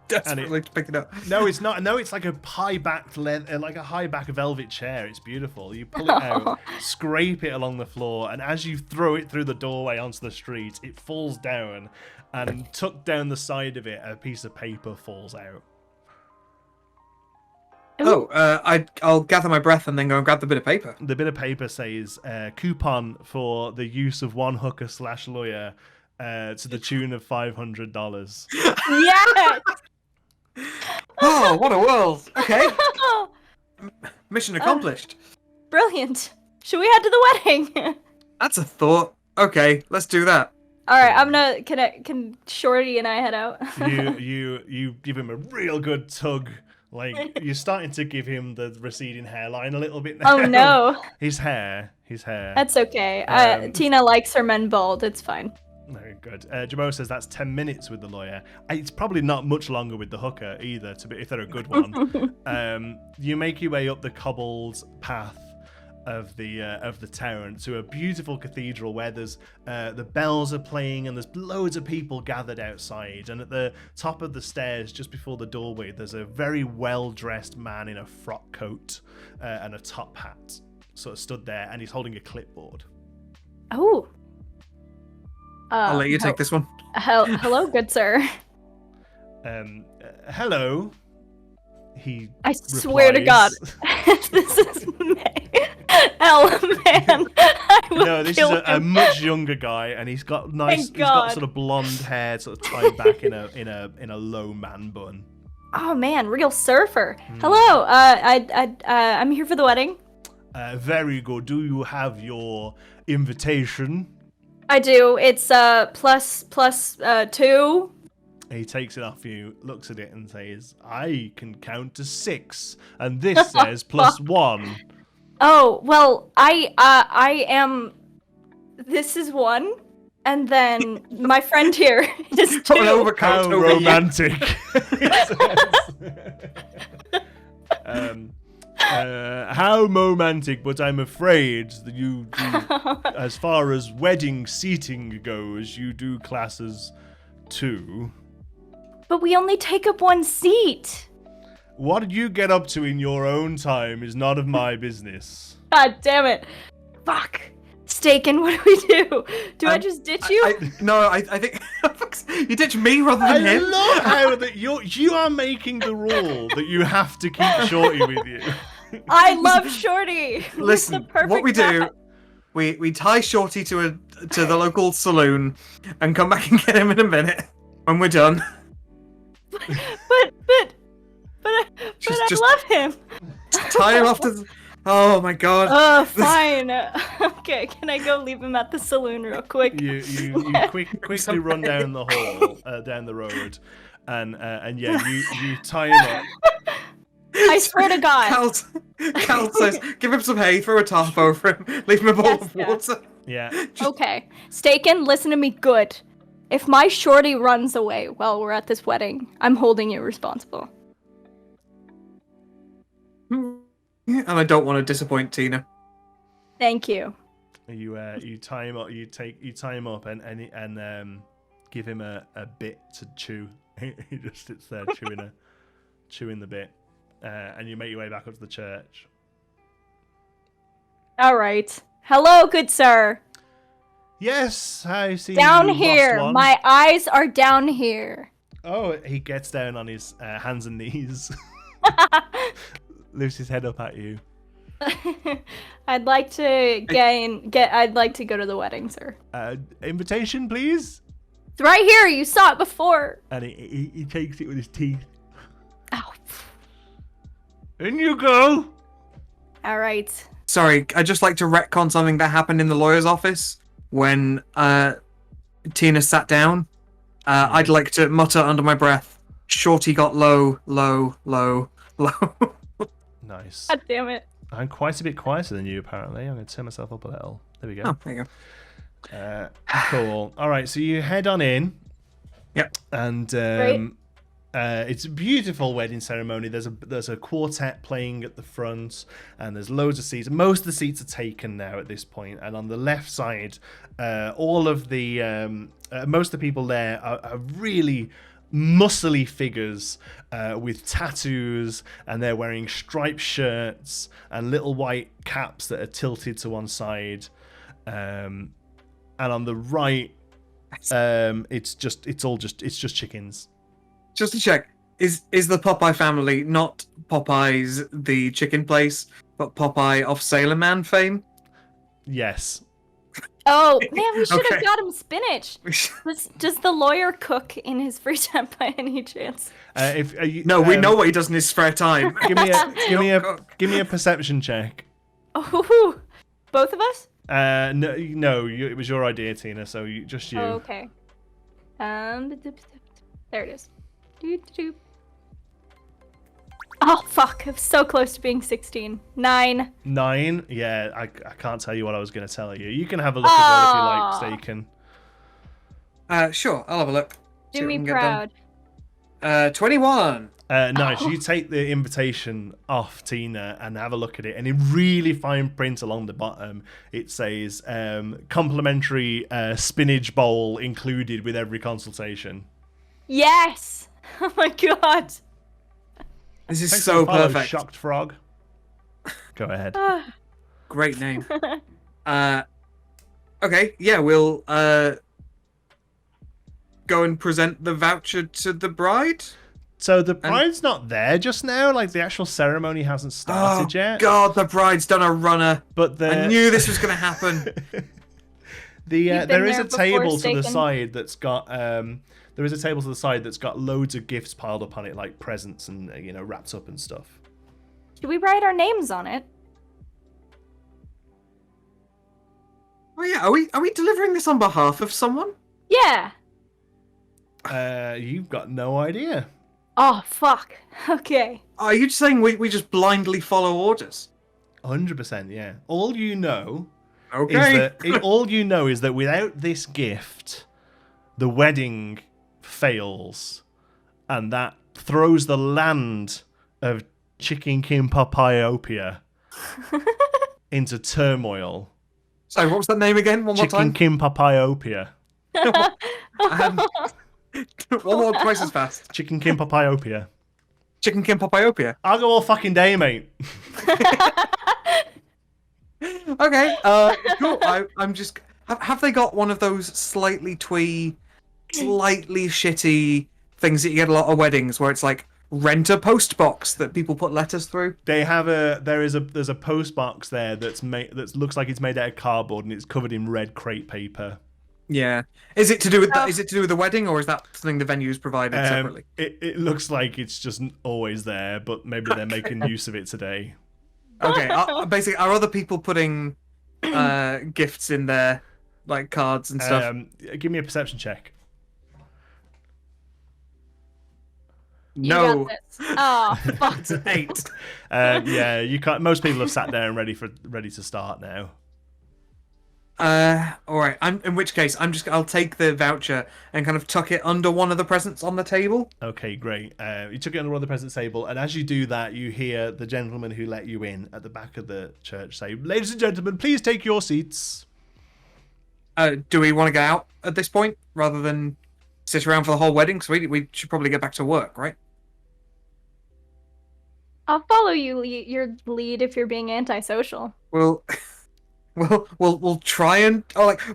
desperately to pick it up. No, it's not. No, it's like a high back velvet chair. It's beautiful. You pull it out, scrape it along the floor, and as you throw it through the doorway onto the street, it falls down, and tucked down the side of it, a piece of paper falls out. Oh, I'll gather my breath and then go and grab the bit of paper. The bit of paper says coupon for the use of one hooker/lawyer to the tune of $500. Yes. Oh, what a world! Okay, mission accomplished. Brilliant. Should we head to the wedding? That's a thought. Okay, let's do that. All right, I'm gonna. Can Shorty and I head out? You give him a real good tug Like, you're starting to give him the receding hairline a little bit now. Oh no. His hair. That's okay. Tina likes her men bald. It's fine. Very good. Jamo says that's 10 minutes with the lawyer. It's probably not much longer with the hooker either, if they're a good one. You make your way up the cobbled path of the town to a beautiful cathedral where there's the bells are playing and there's loads of people gathered outside. And at the top of the stairs, just before the doorway, there's a very well-dressed man in a frock coat and a top hat, sort of stood there, and he's holding a clipboard. Oh. I'll let you take this one. Hello, good sir. Hello. I swear to God, this is May. Oh man, no, this is a much younger guy, and he's got he's got sort of blonde hair, sort of tied back in a low man bun. Oh man, real surfer. Hello, I'm here for the wedding. Very good. Do you have your invitation? I do. It's plus 2. He takes it off you, looks at it, and says, "I can count to 6, and this says plus 1." Oh well, I am. This is 1, and then my friend here is 2. How romantic! How romantic, but I'm afraid that you do, as far as wedding seating goes, you do classes 2. But we only take up 1 seat. What you get up to in your own time is not of my business. God damn it. Fuck. Staken, what do we do? Do I just ditch you? I think you ditch me rather than him. I love how that you are making the rule that you have to keep Shorty with you. I love Shorty. Listen, what we do, we tie Shorty to the local saloon and come back and get him in a minute when we're done. But I love him. Tie him off to. Oh my God. Oh, fine. Okay, can I go leave him at the saloon real quick? You quickly run down the hall, down the road, and yeah, you tie him up. I swear to God. Cal says, give him some hay, throw a tarp over him, leave him a bowl of water. Yeah. Okay. Staken, listen to me good. If my Shorty runs away while we're at this wedding, I'm holding you responsible. And I don't want to disappoint Tina. Thank you. You tie him up. You tie him up and give him a bit to chew. He just sits there chewing the bit, and you make your way back up to the church. All right. Hello, good sir. Yes, I see. Down you here. lost one. My eyes are down here. Oh, he gets down on his hands and knees. Lifts his head up at you. I'd like to I'd like to go to the wedding, sir. Invitation, please. It's right here. You saw it before. And he takes it with his teeth. Ow. In you go. All right. Sorry, I'd just like to retcon something that happened in the lawyer's office when Tina sat down. I'd like to mutter under my breath, Shorty got low, low, low, low. Nice. God damn it. I'm quite a bit quieter than you, apparently. I'm going to turn myself up a little. There we go. Oh, there you go. Cool. All right, so you head on in. Yep. And it's a beautiful wedding ceremony. There's a quartet playing at the front, and there's loads of seats. Most of the seats are taken now at this point. And on the left side, all of the most of the people there are really muscly figures with tattoos, and they're wearing striped shirts and little white caps that are tilted to one side. And on the right, it's just chickens. Just to check, is the Popeye family not Popeye's the chicken place, but Popeye of Sailor Man fame? Yes. Oh man, we should have Okay. got him spinach. Does the lawyer cook in his free time by any chance? We know what he does in his spare time. give me a perception check. Oh, both of us? No, it was your idea, Tina. So just you. Oh, okay. There it is. Doo-doo-doo. Oh, fuck. I'm so close to being 16. 9. 9? Yeah, I can't tell you what I was going to tell you. You can have a look as well if you like, Staken. Sure, I'll have a look. Do me proud. 21. Nice. You take the invitation off Tina and have a look at it, and in really fine print along the bottom, it says complimentary spinach bowl included with every consultation. Yes! Oh my god. This is Thanks so for the follow, perfect. Shocked Frog. Go ahead. Great name. Okay, yeah, we'll go and present the voucher to the bride. So the bride's not there just now. Like the actual ceremony hasn't started yet. God, the bride's done a runner. But I knew this was going to happen. There is a before, table to the Staken. side that's got loads of gifts piled up on it, like presents and wrapped up and stuff. Should we write our names on it? Oh yeah, are we delivering this on behalf of someone? Yeah. You've got no idea. Oh, fuck. Okay. Are you just saying we just blindly follow orders? 100%, yeah. All you know Okay. is that without this gift, the wedding fails, and that throws the land of Chicken Kim Papayopia into turmoil. Sorry, what was that name again? One more Chicken time. Kim Papayopia. One more, twice as fast. Chicken Kim Papayopia. Chicken Kim Papayopia. I'll go all fucking day, mate. Okay. Cool. I'm just. Have they got one of those slightly twee, slightly shitty things that you get a lot of weddings, where it's like rent a post box that people put letters through? They have there's a post box there that looks like it's made out of cardboard and it's covered in red crepe paper. Yeah. Is it to do with is it to do with the wedding, or is that something the venue's provided separately? It looks like it's just always there, but maybe they're making use of it today. Okay. Basically, are other people putting gifts in there, like cards and stuff? Give me a perception check. No. You got this. Oh, fuck. It's an 8. Yeah, you can't. Most people have sat down ready to start now. All right. In which case, I'll take the voucher and kind of tuck it under one of the presents on the table. Okay, great. You took it under one of the present table, and as you do that, you hear the gentleman who let you in at the back of the church say, "Ladies and gentlemen, please take your seats." Do we want to get out at this point rather than sit around for the whole wedding? So we should probably get back to work, right? I'll follow your lead if you're being antisocial. We'll try and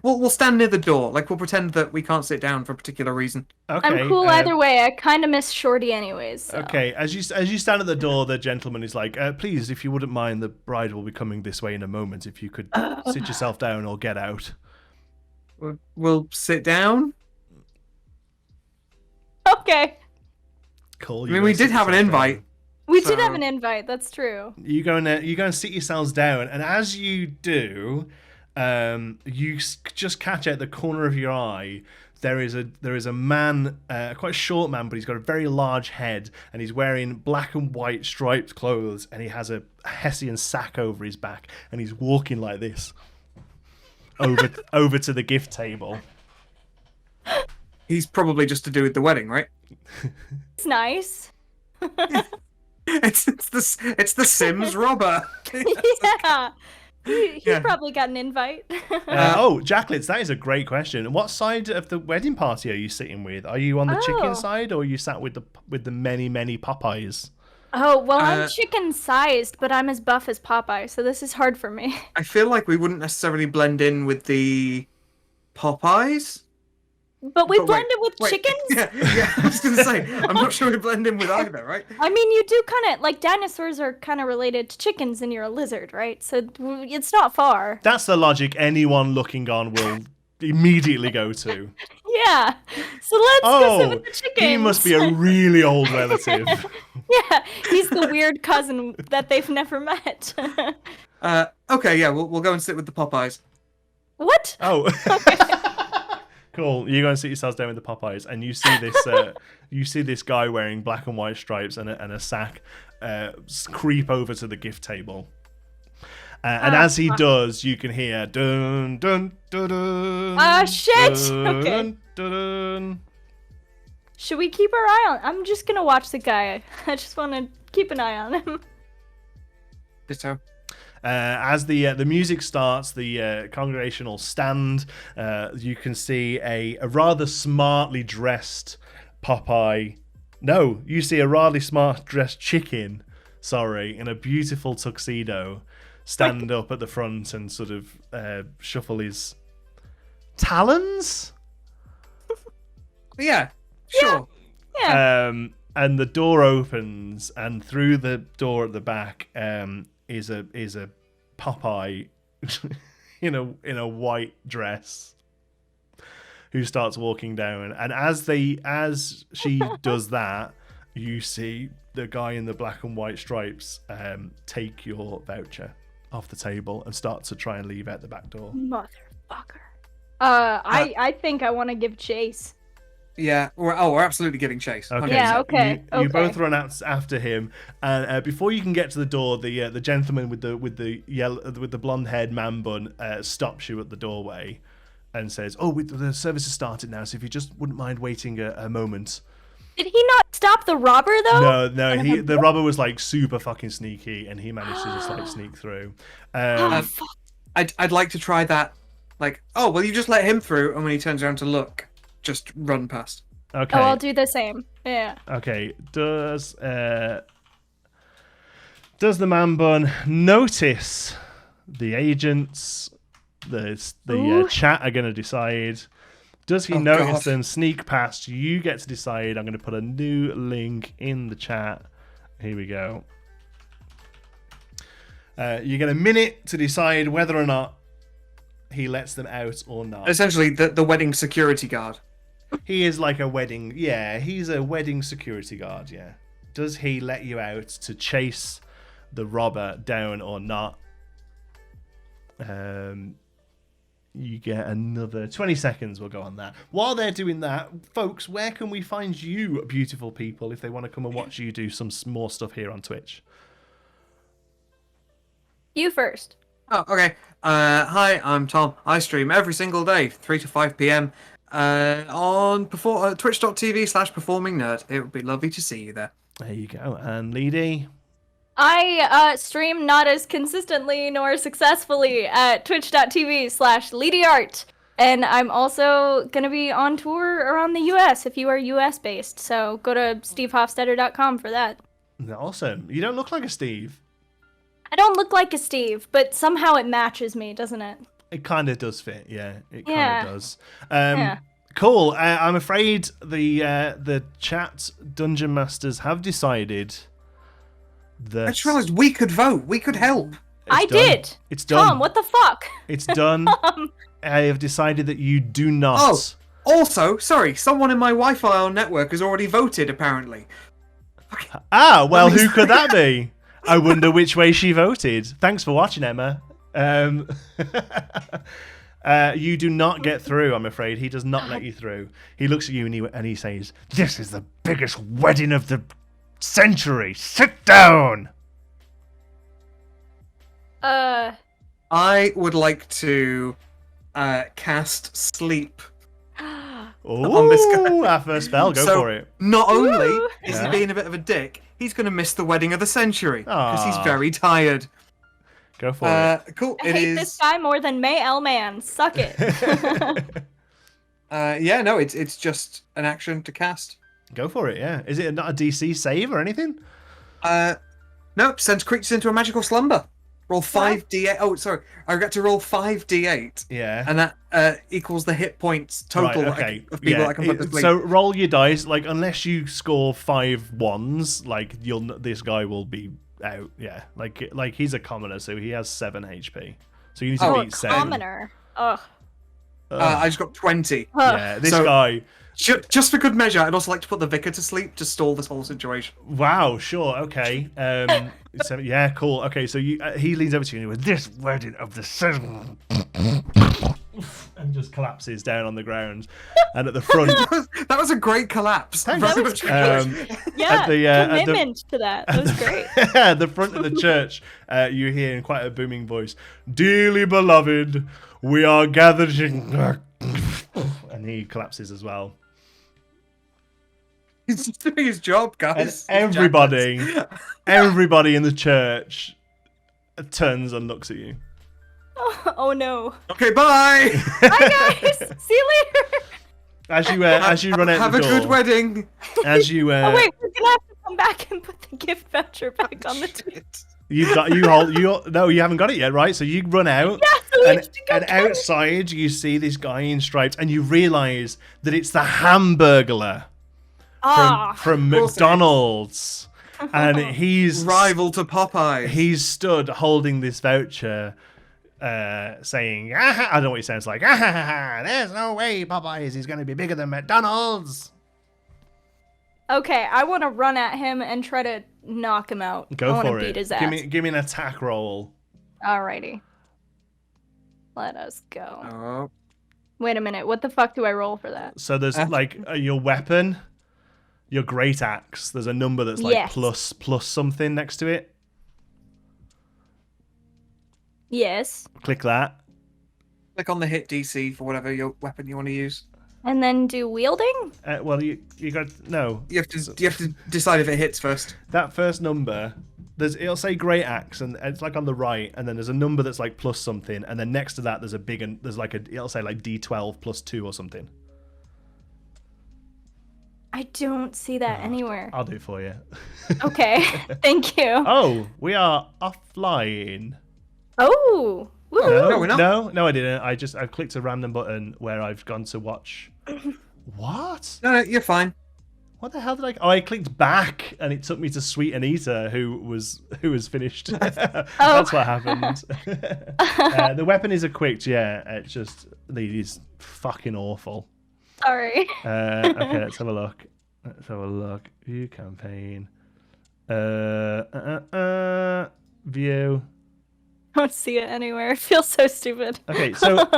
we'll stand near the door. Like we'll pretend that we can't sit down for a particular reason. Okay. I'm cool either way. I kind of miss Shorty anyways. So. Okay, as you stand at the door, the gentleman is like, "Please, if you wouldn't mind, the bride will be coming this way in a moment. If you could sit yourself down or get out." We'll sit down. Okay. Cool. I mean, we did have an invite. We did have an invite. That's true. You go and sit yourselves down, and as you do, you just catch out the corner of your eye. There is a man, quite a short man, but he's got a very large head, and he's wearing black and white striped clothes, and he has a Hessian sack over his back, and he's walking like this over to the gift table. He's probably just to do with the wedding, right? It's nice. It's the Sims robber. Yeah. He's probably got an invite. Jacklitz, that is a great question. What side of the wedding party are you sitting with? Are you on the chicken side, or are you sat with the many Popeyes? Oh, well, I'm chicken-sized, but I'm as buff as Popeye, so this is hard for me. I feel like we wouldn't necessarily blend in with the Popeyes. But we blended with chickens? Yeah, I was going to say, I'm not sure we blend in with either, right? I mean, you do kind of, like, dinosaurs are kind of related to chickens, and you're a lizard, right? So it's not far. That's the logic anyone looking on will immediately go to. Yeah. So let's go sit with the chickens. He must be a really old relative. Yeah, he's the weird cousin that they've never met. Okay, yeah, we'll go and sit with the Popeyes. What? Oh. Okay. Cool. You go and sit yourselves down with the Popeyes, and you see this guy wearing black and white stripes and a sack, creep over to the gift table. And as he does, you can hear dun dun dun dun. Ah, shit! Dun, Okay. dun, dun. Should we keep our eye on? I'm just gonna watch the guy. I just want to keep an eye on him. Ditto. As the music starts, the congregation will stand. You can see a rather smartly dressed Popeye. No, you see a rather smart dressed chicken. Sorry, in a beautiful tuxedo, stand up at the front and sort of shuffle his talons. Yeah, sure. Yeah. And the door opens, and through the door at the back is a Popeye in a white dress who starts walking down. And as she does that, you see the guy in the black and white stripes take your voucher off the table and start to try and leave out the back door. Motherfucker. I think I want to give chase. Yeah, we're absolutely giving chase. Okay. Yeah, so okay. You both run out after him, and before you can get to the door, the gentleman with the blonde haired man bun stops you at the doorway, and says, "Oh, the service has started now, so if you just wouldn't mind waiting a moment." Did he not stop the robber though? No. The robber was like super fucking sneaky, and he managed to just like sneak through. Fuck. I'd like to try that. Like, oh, well, you just let him through, and when he turns around to look, just run past. Okay. Oh, I'll do the same. Yeah. Okay. Does the man bun notice the agents? The chat are going to decide. Does he notice them sneak past? You get to decide. I'm going to put a new link in the chat. Here we go. You get a minute to decide whether or not he lets them out or not. Essentially, the wedding security guard. He is like a wedding. Yeah, he's a wedding security guard. Yeah. Does he let you out to chase the robber down or not? You get another 20 seconds. We'll go on that. While they're doing that, folks, where can we find you, beautiful people, if they want to come and watch you do some more stuff here on Twitch? You first. Oh, okay. Hi, I'm Tom. I stream every single day, 3 to 5 p.m. On twitch.tv/performing nerd. It would be lovely to see you there. There you go. And Leedy? I stream not as consistently nor successfully at twitch.tv/LeadyArt. And I'm also going to be on tour around the US if you are US based. So go to stevehofstetter.com for that. Awesome. You don't look like a Steve. I don't look like a Steve, but somehow it matches me, doesn't it? It kind of does fit, yeah. It kind Yeah. of does. Yeah. Cool. I'm afraid the chat dungeon masters have decided that I just realized we could vote. We could help. I done. did. It's done. Tom, what the fuck? It's done. I have decided that you do not. Oh, also, sorry, someone in my Wi-Fi network has already voted, apparently. Ah, well, who could that be? I wonder which way she voted. Thanks for watching, Emma. You do not get through, I'm afraid. He does not let you through. He looks at you and he says, "This is the biggest wedding of the century. Sit down." I would like to cast sleep. on this guy. Ooh, our first spell. Go for it. Not only is Yeah. he being a bit of a dick, he's going to miss the wedding of the century because he's Aw. very tired. Go for it. Cool. I It hate is. this guy more than May L Man. Suck it. Yeah, no, it's just an action to cast. Go for it, yeah. Is it not a DC save or anything? Nope, sends creatures into a magical slumber. Roll 5d8. Oh, sorry. I get to roll 5d8. Yeah. And that equals the hit points total Right, okay. of people that I can put to sleep. So roll your dice. Like, unless you score 5 ones, like this guy will be out. Yeah, like he's a commoner, so he has 7 HP. So you need to Oh, a beat 7. commoner. Ugh. I just got 20. Yeah, this So- guy. Just for good measure, I'd also like to put the vicar to sleep to stall this whole situation. Wow, sure, okay. So, yeah, cool. Okay, so he leans over to you and he goes, "This wedding of the century." and just collapses down on the ground. And at the front, that was a great collapse. Thanks. That was commitment to that. That was great. At the front of the church, you hear in quite a booming voice, "Dearly beloved, we are gathered," and he collapses as well. He's just doing his job, guys. And everybody in the church turns and looks at you. Oh no. Okay, bye. Bye guys. See you later. As you run out Have the a door, good wedding. as you Oh wait, we're gonna have to come back and put the gift voucher back on the table. you haven't got it yet, right? So you run out, and outside you see this guy in stripes, and you realise that it's the Hamburglar from McDonald's, and he's rival to Popeye. He's stood holding this voucher, saying, I don't know what he sounds like. There's no way Popeyes is going to be bigger than McDonald's. Okay, I want to run at him and try to knock him out. Go for it. Beat his ass. Give me an attack roll. Alrighty. Let us go. Oh. Wait a minute. What the fuck do I roll for that? So there's like your weapon, your great axe. There's a number that's like plus something next to it. Yes. Click that. Click on the hit DC for whatever your weapon you want to use. And then do wielding? Well, you got no. You have to decide if it hits first. That first number, it'll say great axe, and it's like on the right, and then there's a number that's like plus something, and then next to that it'll say like D12 plus 2 or something. I don't see that anywhere. I'll do it for you. Okay, thank you. Oh, we are offline. Oh. No, we're not. No, I didn't. I clicked a random button where I've gone to watch. What? No, you're fine. What the hell did I? Oh, I clicked back, and it took me to Sweet Anita, who was finished. That's what happened. The weapon is equipped. Yeah, it's just he's fucking awful. Sorry. Okay, let's have a look. View campaign. View. I don't see it anywhere. It feels so stupid. Okay, so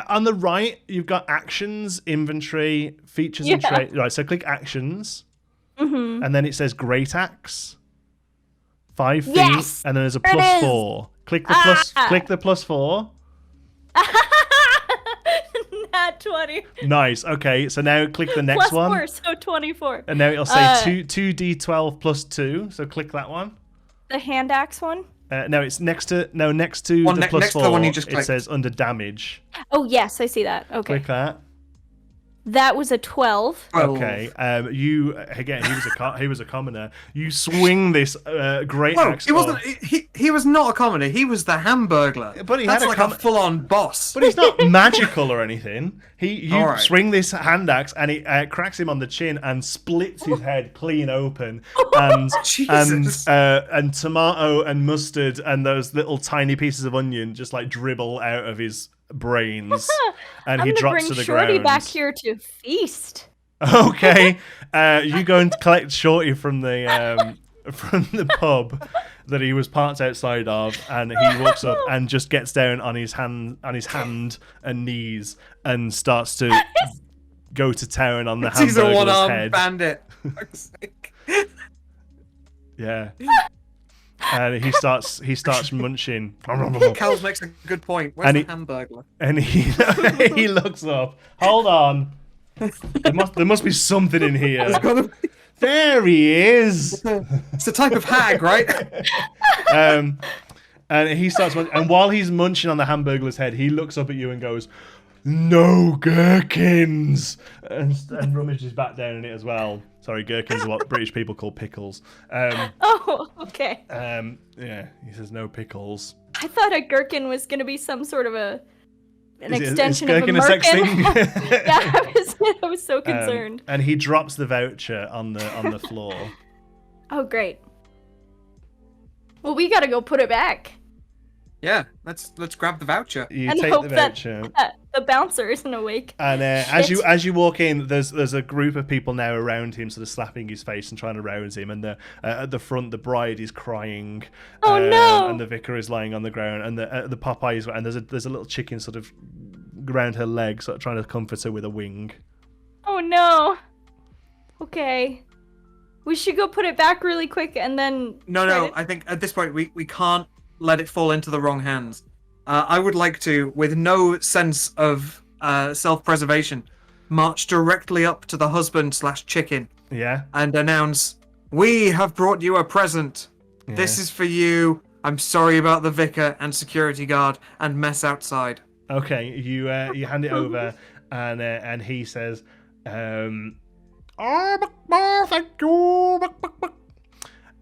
on the right, you've got actions, inventory, features, and traits. Right, so click actions, and then it says great axe, 5 feet, and then there's a +4. Click the plus. Click the +4. Nat 20. Nice. Okay, so now click the next one. +4, so 24. And now it'll say 2d12 plus 2. So click that one. The hand axe one. No, it's next to the +4. Next to the one you just it clicked. says under damage. Oh yes, I see that. Okay. Click that. That was a 12. Okay. You again. He was a commoner. You swing this great axe. He wasn't. He was not a commoner. He was the Hamburglar. But That's like a full-on boss. But he's not magical or anything. You swing this hand axe and it cracks him on the chin and splits his head clean open. And Jesus. and tomato and mustard and those little tiny pieces of onion just like dribble out of his brains, and he drops to the ground. I'm gonna bring Shorty back here to feast. Okay, you go and collect Shorty from the pub that he was parked outside of, and he walks up and just gets down on his hand and knees and starts to go to town on the Hamburglar's He's a one-armed head. bandit. Yeah. And he starts munching. Cals makes a good point. Where's the Hamburglar? And he looks up. Hold on. There must be something in here. There he is. It's a type of hag, right? And he starts and while he's munching on the Hamburglar's head, he looks up at you and goes, "No gherkins," and rummages back down in it as well. Sorry, gherkins are what British people call pickles. Oh, okay. Yeah, he says no pickles. I thought a gherkin was going to be some sort of an extension is of a gherkin a sex merkin. thing? Yeah, I was so concerned. And he drops the voucher on the floor. Oh, great. Well, we got to go put it back. Yeah, let's grab the voucher. You and take hope the voucher. that the bouncer isn't awake. And as you walk in, there's a group of people now around him, sort of slapping his face and trying to rouse him. And at the front, the bride is crying. Oh no! And the vicar is lying on the ground, and the Popeyes, and there's a little chicken sort of around her leg, sort of trying to comfort her with a wing. Oh no. Okay. We should go put it back really quick and then. No. I think at this point we can't let it fall into the wrong hands. I would like to, with no sense of self-preservation, march directly up to the husband/chicken. Yeah. And announce, "We have brought you a present. Yeah. This is for you. I'm sorry about the vicar and security guard and mess outside." Okay, you hand it over, and he says, "Oh, thank you,"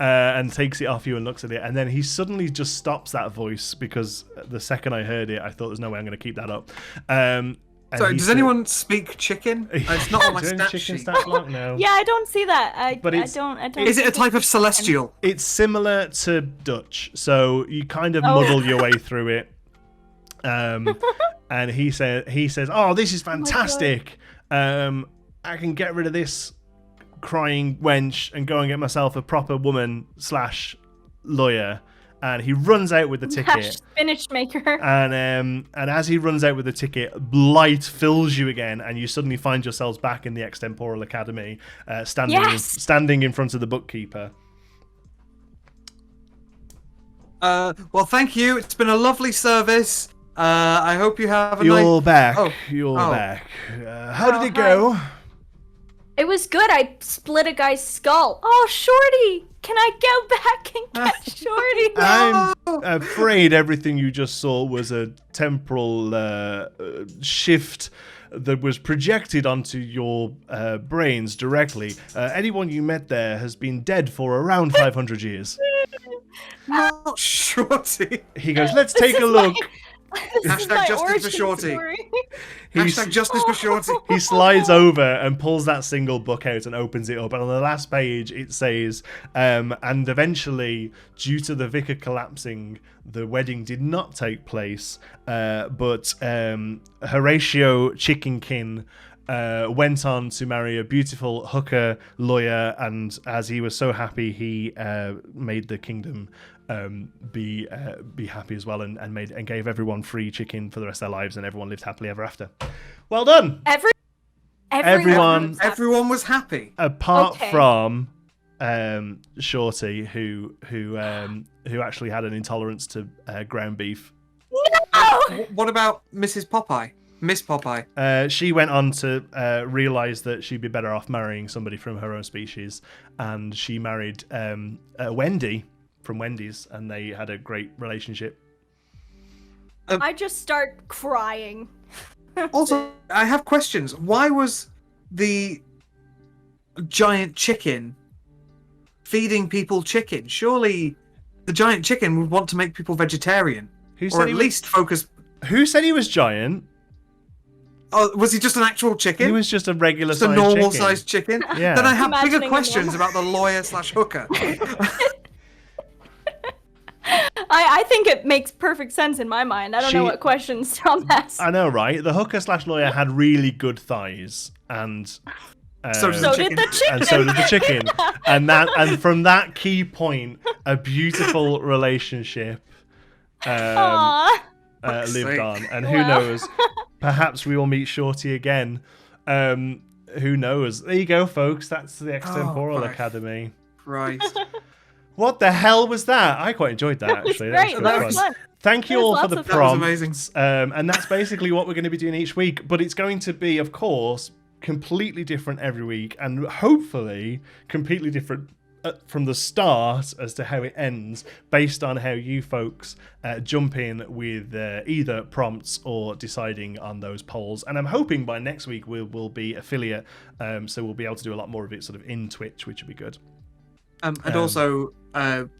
and takes it off you and looks at it, and then he suddenly just stops that voice because the second I heard it, I thought there's no way I'm going to keep that up. Sorry, does anyone speak chicken? It's not on my stat chicken sheet. stat block? No. Yeah, I don't see that. I it's- don't. Is it a type of celestial? It's similar to Dutch, so you kind of muddle your way through it. And he says, "Oh, this is fantastic. I can get rid of this crying wench and go and get myself a proper woman/lawyer." And he runs out with the ticket. Spinach maker. And as he runs out with the ticket, light fills you again, and you suddenly find yourselves back in the Extemporal Academy, standing in front of the bookkeeper. Well, thank you. It's been a lovely service. I hope you have a You're nice... back. Oh. You're Oh. back. How did it go? It was good. I split a guy's skull. Oh, Shorty! Can I go back and get Shorty? I'm afraid everything you just saw was a temporal shift that was projected onto your brains directly. Anyone you met there has been dead for around 500 years. Not Shorty. He goes, "Let's take a look." Hashtag justice for Shorty. Hashtag justice for Shorty. He slides over and pulls that single book out and opens it up. And on the last page, it says, and eventually, due to the vicar collapsing, the wedding did not take place. But Horatio Chickenkin went on to marry a beautiful hooker lawyer. And as he was so happy, he made the kingdom be happy as well, and gave everyone free chicken for the rest of their lives, and everyone lived happily ever after. Well done. Everyone was happy, apart from Shorty, who actually had an intolerance to ground beef. No! What about Mrs. Popeye? Miss Popeye. She went on to realise that she'd be better off marrying somebody from her own species, and she married Wendy from Wendy's, and they had a great relationship. I just start crying. Also, I have questions. Why was the giant chicken feeding people chicken? Surely the giant chicken would want to make people vegetarian, or at least focus. Who said he was giant? Oh, was he just an actual chicken? He was just a regular, just a normal-sized chicken. Yeah. Then I have bigger questions about the lawyer/hooker. I think it makes perfect sense in my mind. I don't know what questions Tom asked. I know, right? The hooker/lawyer had really good thighs, and so did the chicken. And so did the chicken. and from that key point, a beautiful relationship lived on. And who knows? Perhaps we will meet Shorty again. Who knows? There you go, folks. That's the Extemporal Academy. Right. What the hell was that? I quite enjoyed that, actually. That was fun. Thank you all for the prompts. That was amazing. And that's basically what we're going to be doing each week. But it's going to be, of course, completely different every week, and hopefully completely different from the start as to how it ends, based on how you folks jump in with either prompts or deciding on those polls. And I'm hoping by next week we'll be affiliate, so we'll be able to do a lot more of it sort of in Twitch, which would be good. And also,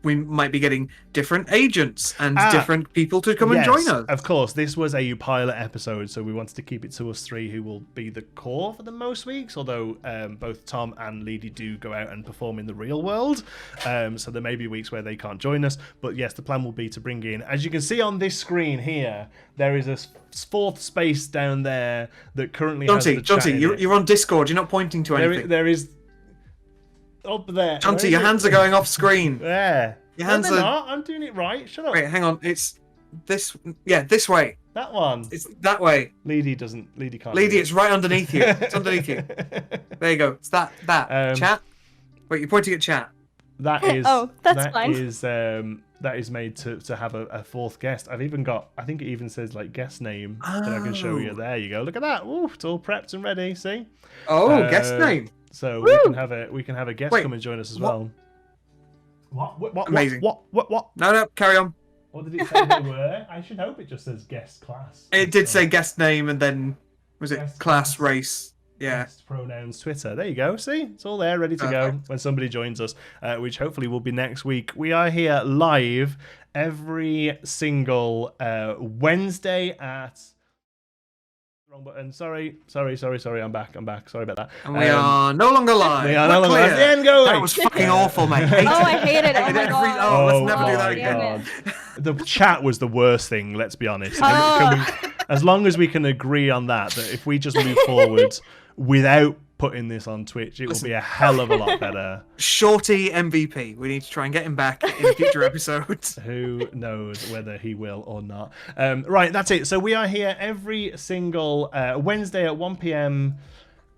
we might be getting different agents and different people to come and join us. Of course, this was a pilot episode, so we wanted to keep it to us three, who will be the core for the most weeks, although both Tom and Leedy do go out and perform in the real world. So there may be weeks where they can't join us. But yes, the plan will be to bring in, as you can see on this screen here, there is a fourth space down there that currently has the chat in it. You're on Discord, you're not pointing to anything. There is... Up there. Jonty, your hands are going off screen. There. Your hands are are... not. I'm doing it right. Shut up. Wait, hang on. It's this... Yeah, this way. That one. It's that way. Leedy can't. Lady, it's right underneath you. It's underneath you. There you go. It's that. Chat. Wait, you're pointing at chat. That is. That's fine. That is made to have a fourth guest. I've even got. I think it even says like guest name that I can show you. There you go. Look at that. Ooh, it's all prepped and ready. See. Oh, guest name. So we can have a guest come and join us as well. What? Amazing. What? No, carry on. What did it say they were? I should hope it just says guest class. It did say guest name and then was it class, race? Yeah. Guest pronouns, Twitter. There you go. See, it's all there, ready to go when somebody joins us, which hopefully will be next week. We are here live every single Wednesday at. Wrong button. Sorry. I'm back. Sorry about that. And we are no longer live. We are no longer live. And going. That was fucking awful, mate. I hate it. Oh my god. Let's never do that again. The chat was the worst thing. Let's be honest. As long as we can agree on that if we just move forward without putting this on Twitch, it will be a hell of a lot better. Shorty MVP. We need to try and get him back in future episodes. Who knows whether he will or not. Right, that's it. So we are here every single Wednesday at 1 p.m.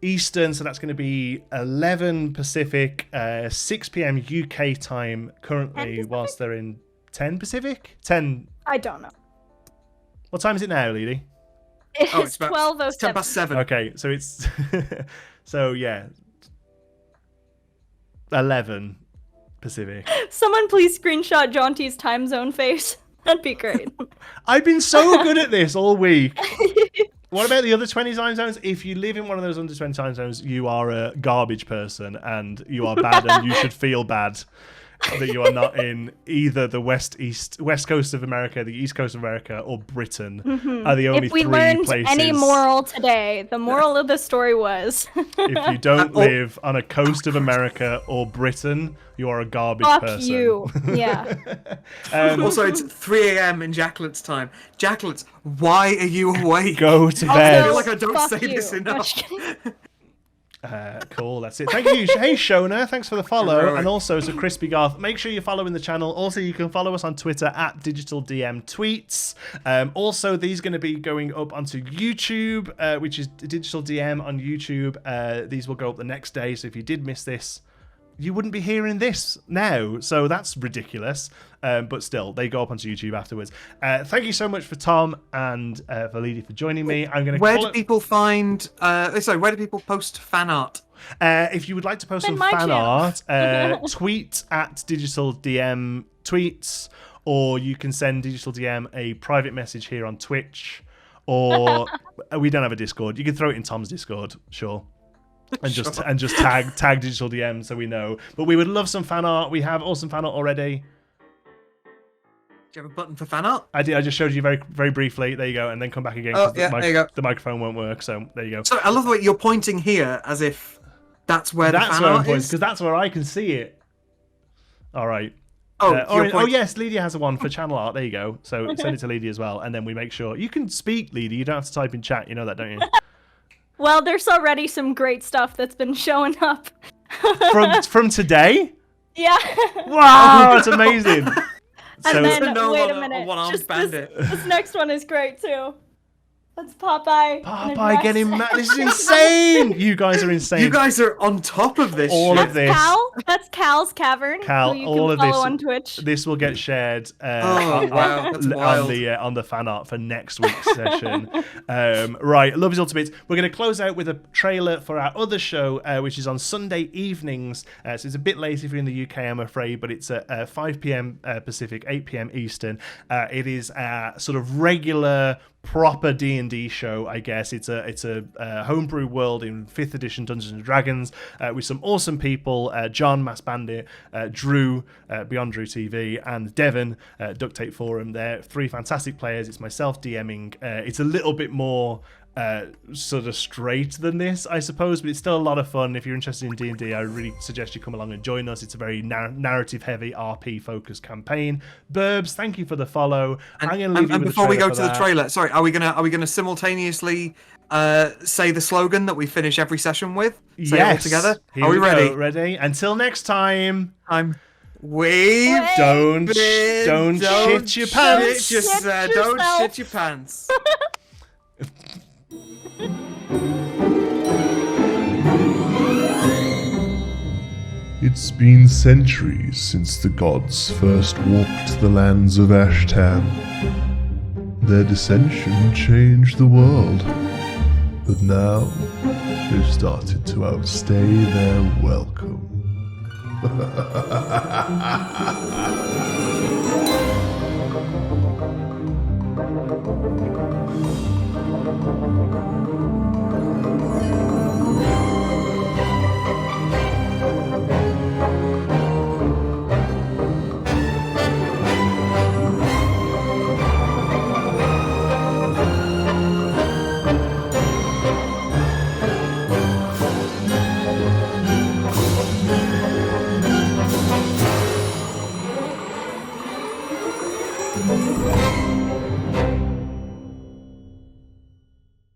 Eastern, so that's going to be 11 Pacific, 6 p.m. UK time currently, whilst they're in 10 Pacific? 10. I don't know. What time is it now, Leedy? It's 12:07. It's 10 past 7. Okay, so it's... so, yeah. 11 Pacific. Someone please screenshot Jaunty's time zone face. That'd be great. I've been so good at this all week. What about the other 20 time zones? If you live in one of those under 20 time zones, you are a garbage person and you are bad and you should feel bad that you are not in either the west coast of America, the east coast of America, or Britain. Are the only if we three learned places. Any moral today, the moral of the story was if you don't live on a coast of America or Britain, you are a garbage person. Fuck you. Yeah. Also, it's 3 a.m. in Jacqueline's time. Jacqueline, why are you awake? Go to bed. I feel like I don't say this enough. Cool, that's it. Thank you. Hey, Shona, thanks for the follow. And also, as a Crispy Garth, make sure you're following the channel. Also, you can follow us on Twitter at DigitalDMTweets. Also, these are going to be going up onto YouTube, which is Digital DM on YouTube. These will go up the next day. So if you did miss this, you wouldn't be hearing this now. So that's ridiculous. But still, they go up onto YouTube afterwards. Thank you so much for Tom and for Leedy for joining me. I'm going to. Where do people find? Where do people post fan art? If you would like to post some fan art, tweet at Digital DM Tweets, or you can send Digital DM a private message here on Twitch, or we don't have a Discord. You can throw it in Tom's Discord, sure. And just tag Digital DM so we know. But we would love some fan art. We have awesome fan art already. Do you have a button for fan art? I did. I just showed you very, very briefly. There you go, and then come back again. Oh, yeah, there you go. The microphone won't work, so there you go. So I love the way you're pointing here as if that's where the fan art is. Because that's where I can see it. All right. Oh, yes, Lydia has one for channel art. There you go. So send it to Lydia as well, and then we make sure you can speak, Lydia. You don't have to type in chat. You know that, don't you? Well, there's already some great stuff that's been showing up. from today? Yeah. Wow, that's amazing. And then, wait a minute. This next one is great, too. That's Popeye. Popeye getting mad. This is insane. You guys are insane. You guys are on top of this. Of this. That's Cal's Cavern. Cal, who you all can of follow this on Twitch. This will get shared wow, that's wild. on the fan art for next week's session. Right, Love is Ultimate. We're going to close out with a trailer for our other show, which is on Sunday evenings. So it's a bit late if you're in the UK, I'm afraid, but it's at 5 p.m. Pacific, 8 p.m. Eastern. It is a sort of regular proper D&D show, I guess. It's a homebrew world in 5th edition Dungeons and Dragons with some awesome people, John, Mass Bandit, Drew, Beyond Drew TV, and Devon, Duct Tape Forum. They're 3 fantastic players. It's myself DMing. It's a little bit more sort of straight than this, I suppose, but it's still a lot of fun. If you're interested in D&D, I really suggest you come along and join us. It's a very narrative-heavy, RP-focused campaign. Burbs, thank you for the follow. I'm going to leave you with before we go to the trailer, sorry, are we gonna simultaneously say the slogan that we finish every session with? Say it all together. Are we ready? Ready? Until next time. We've Don't been- shit your pants. Shit yourself. Don't shit your pants. It's been centuries since the gods first walked the lands of Ashtan. Their dissension changed the world, but now they've started to outstay their welcome.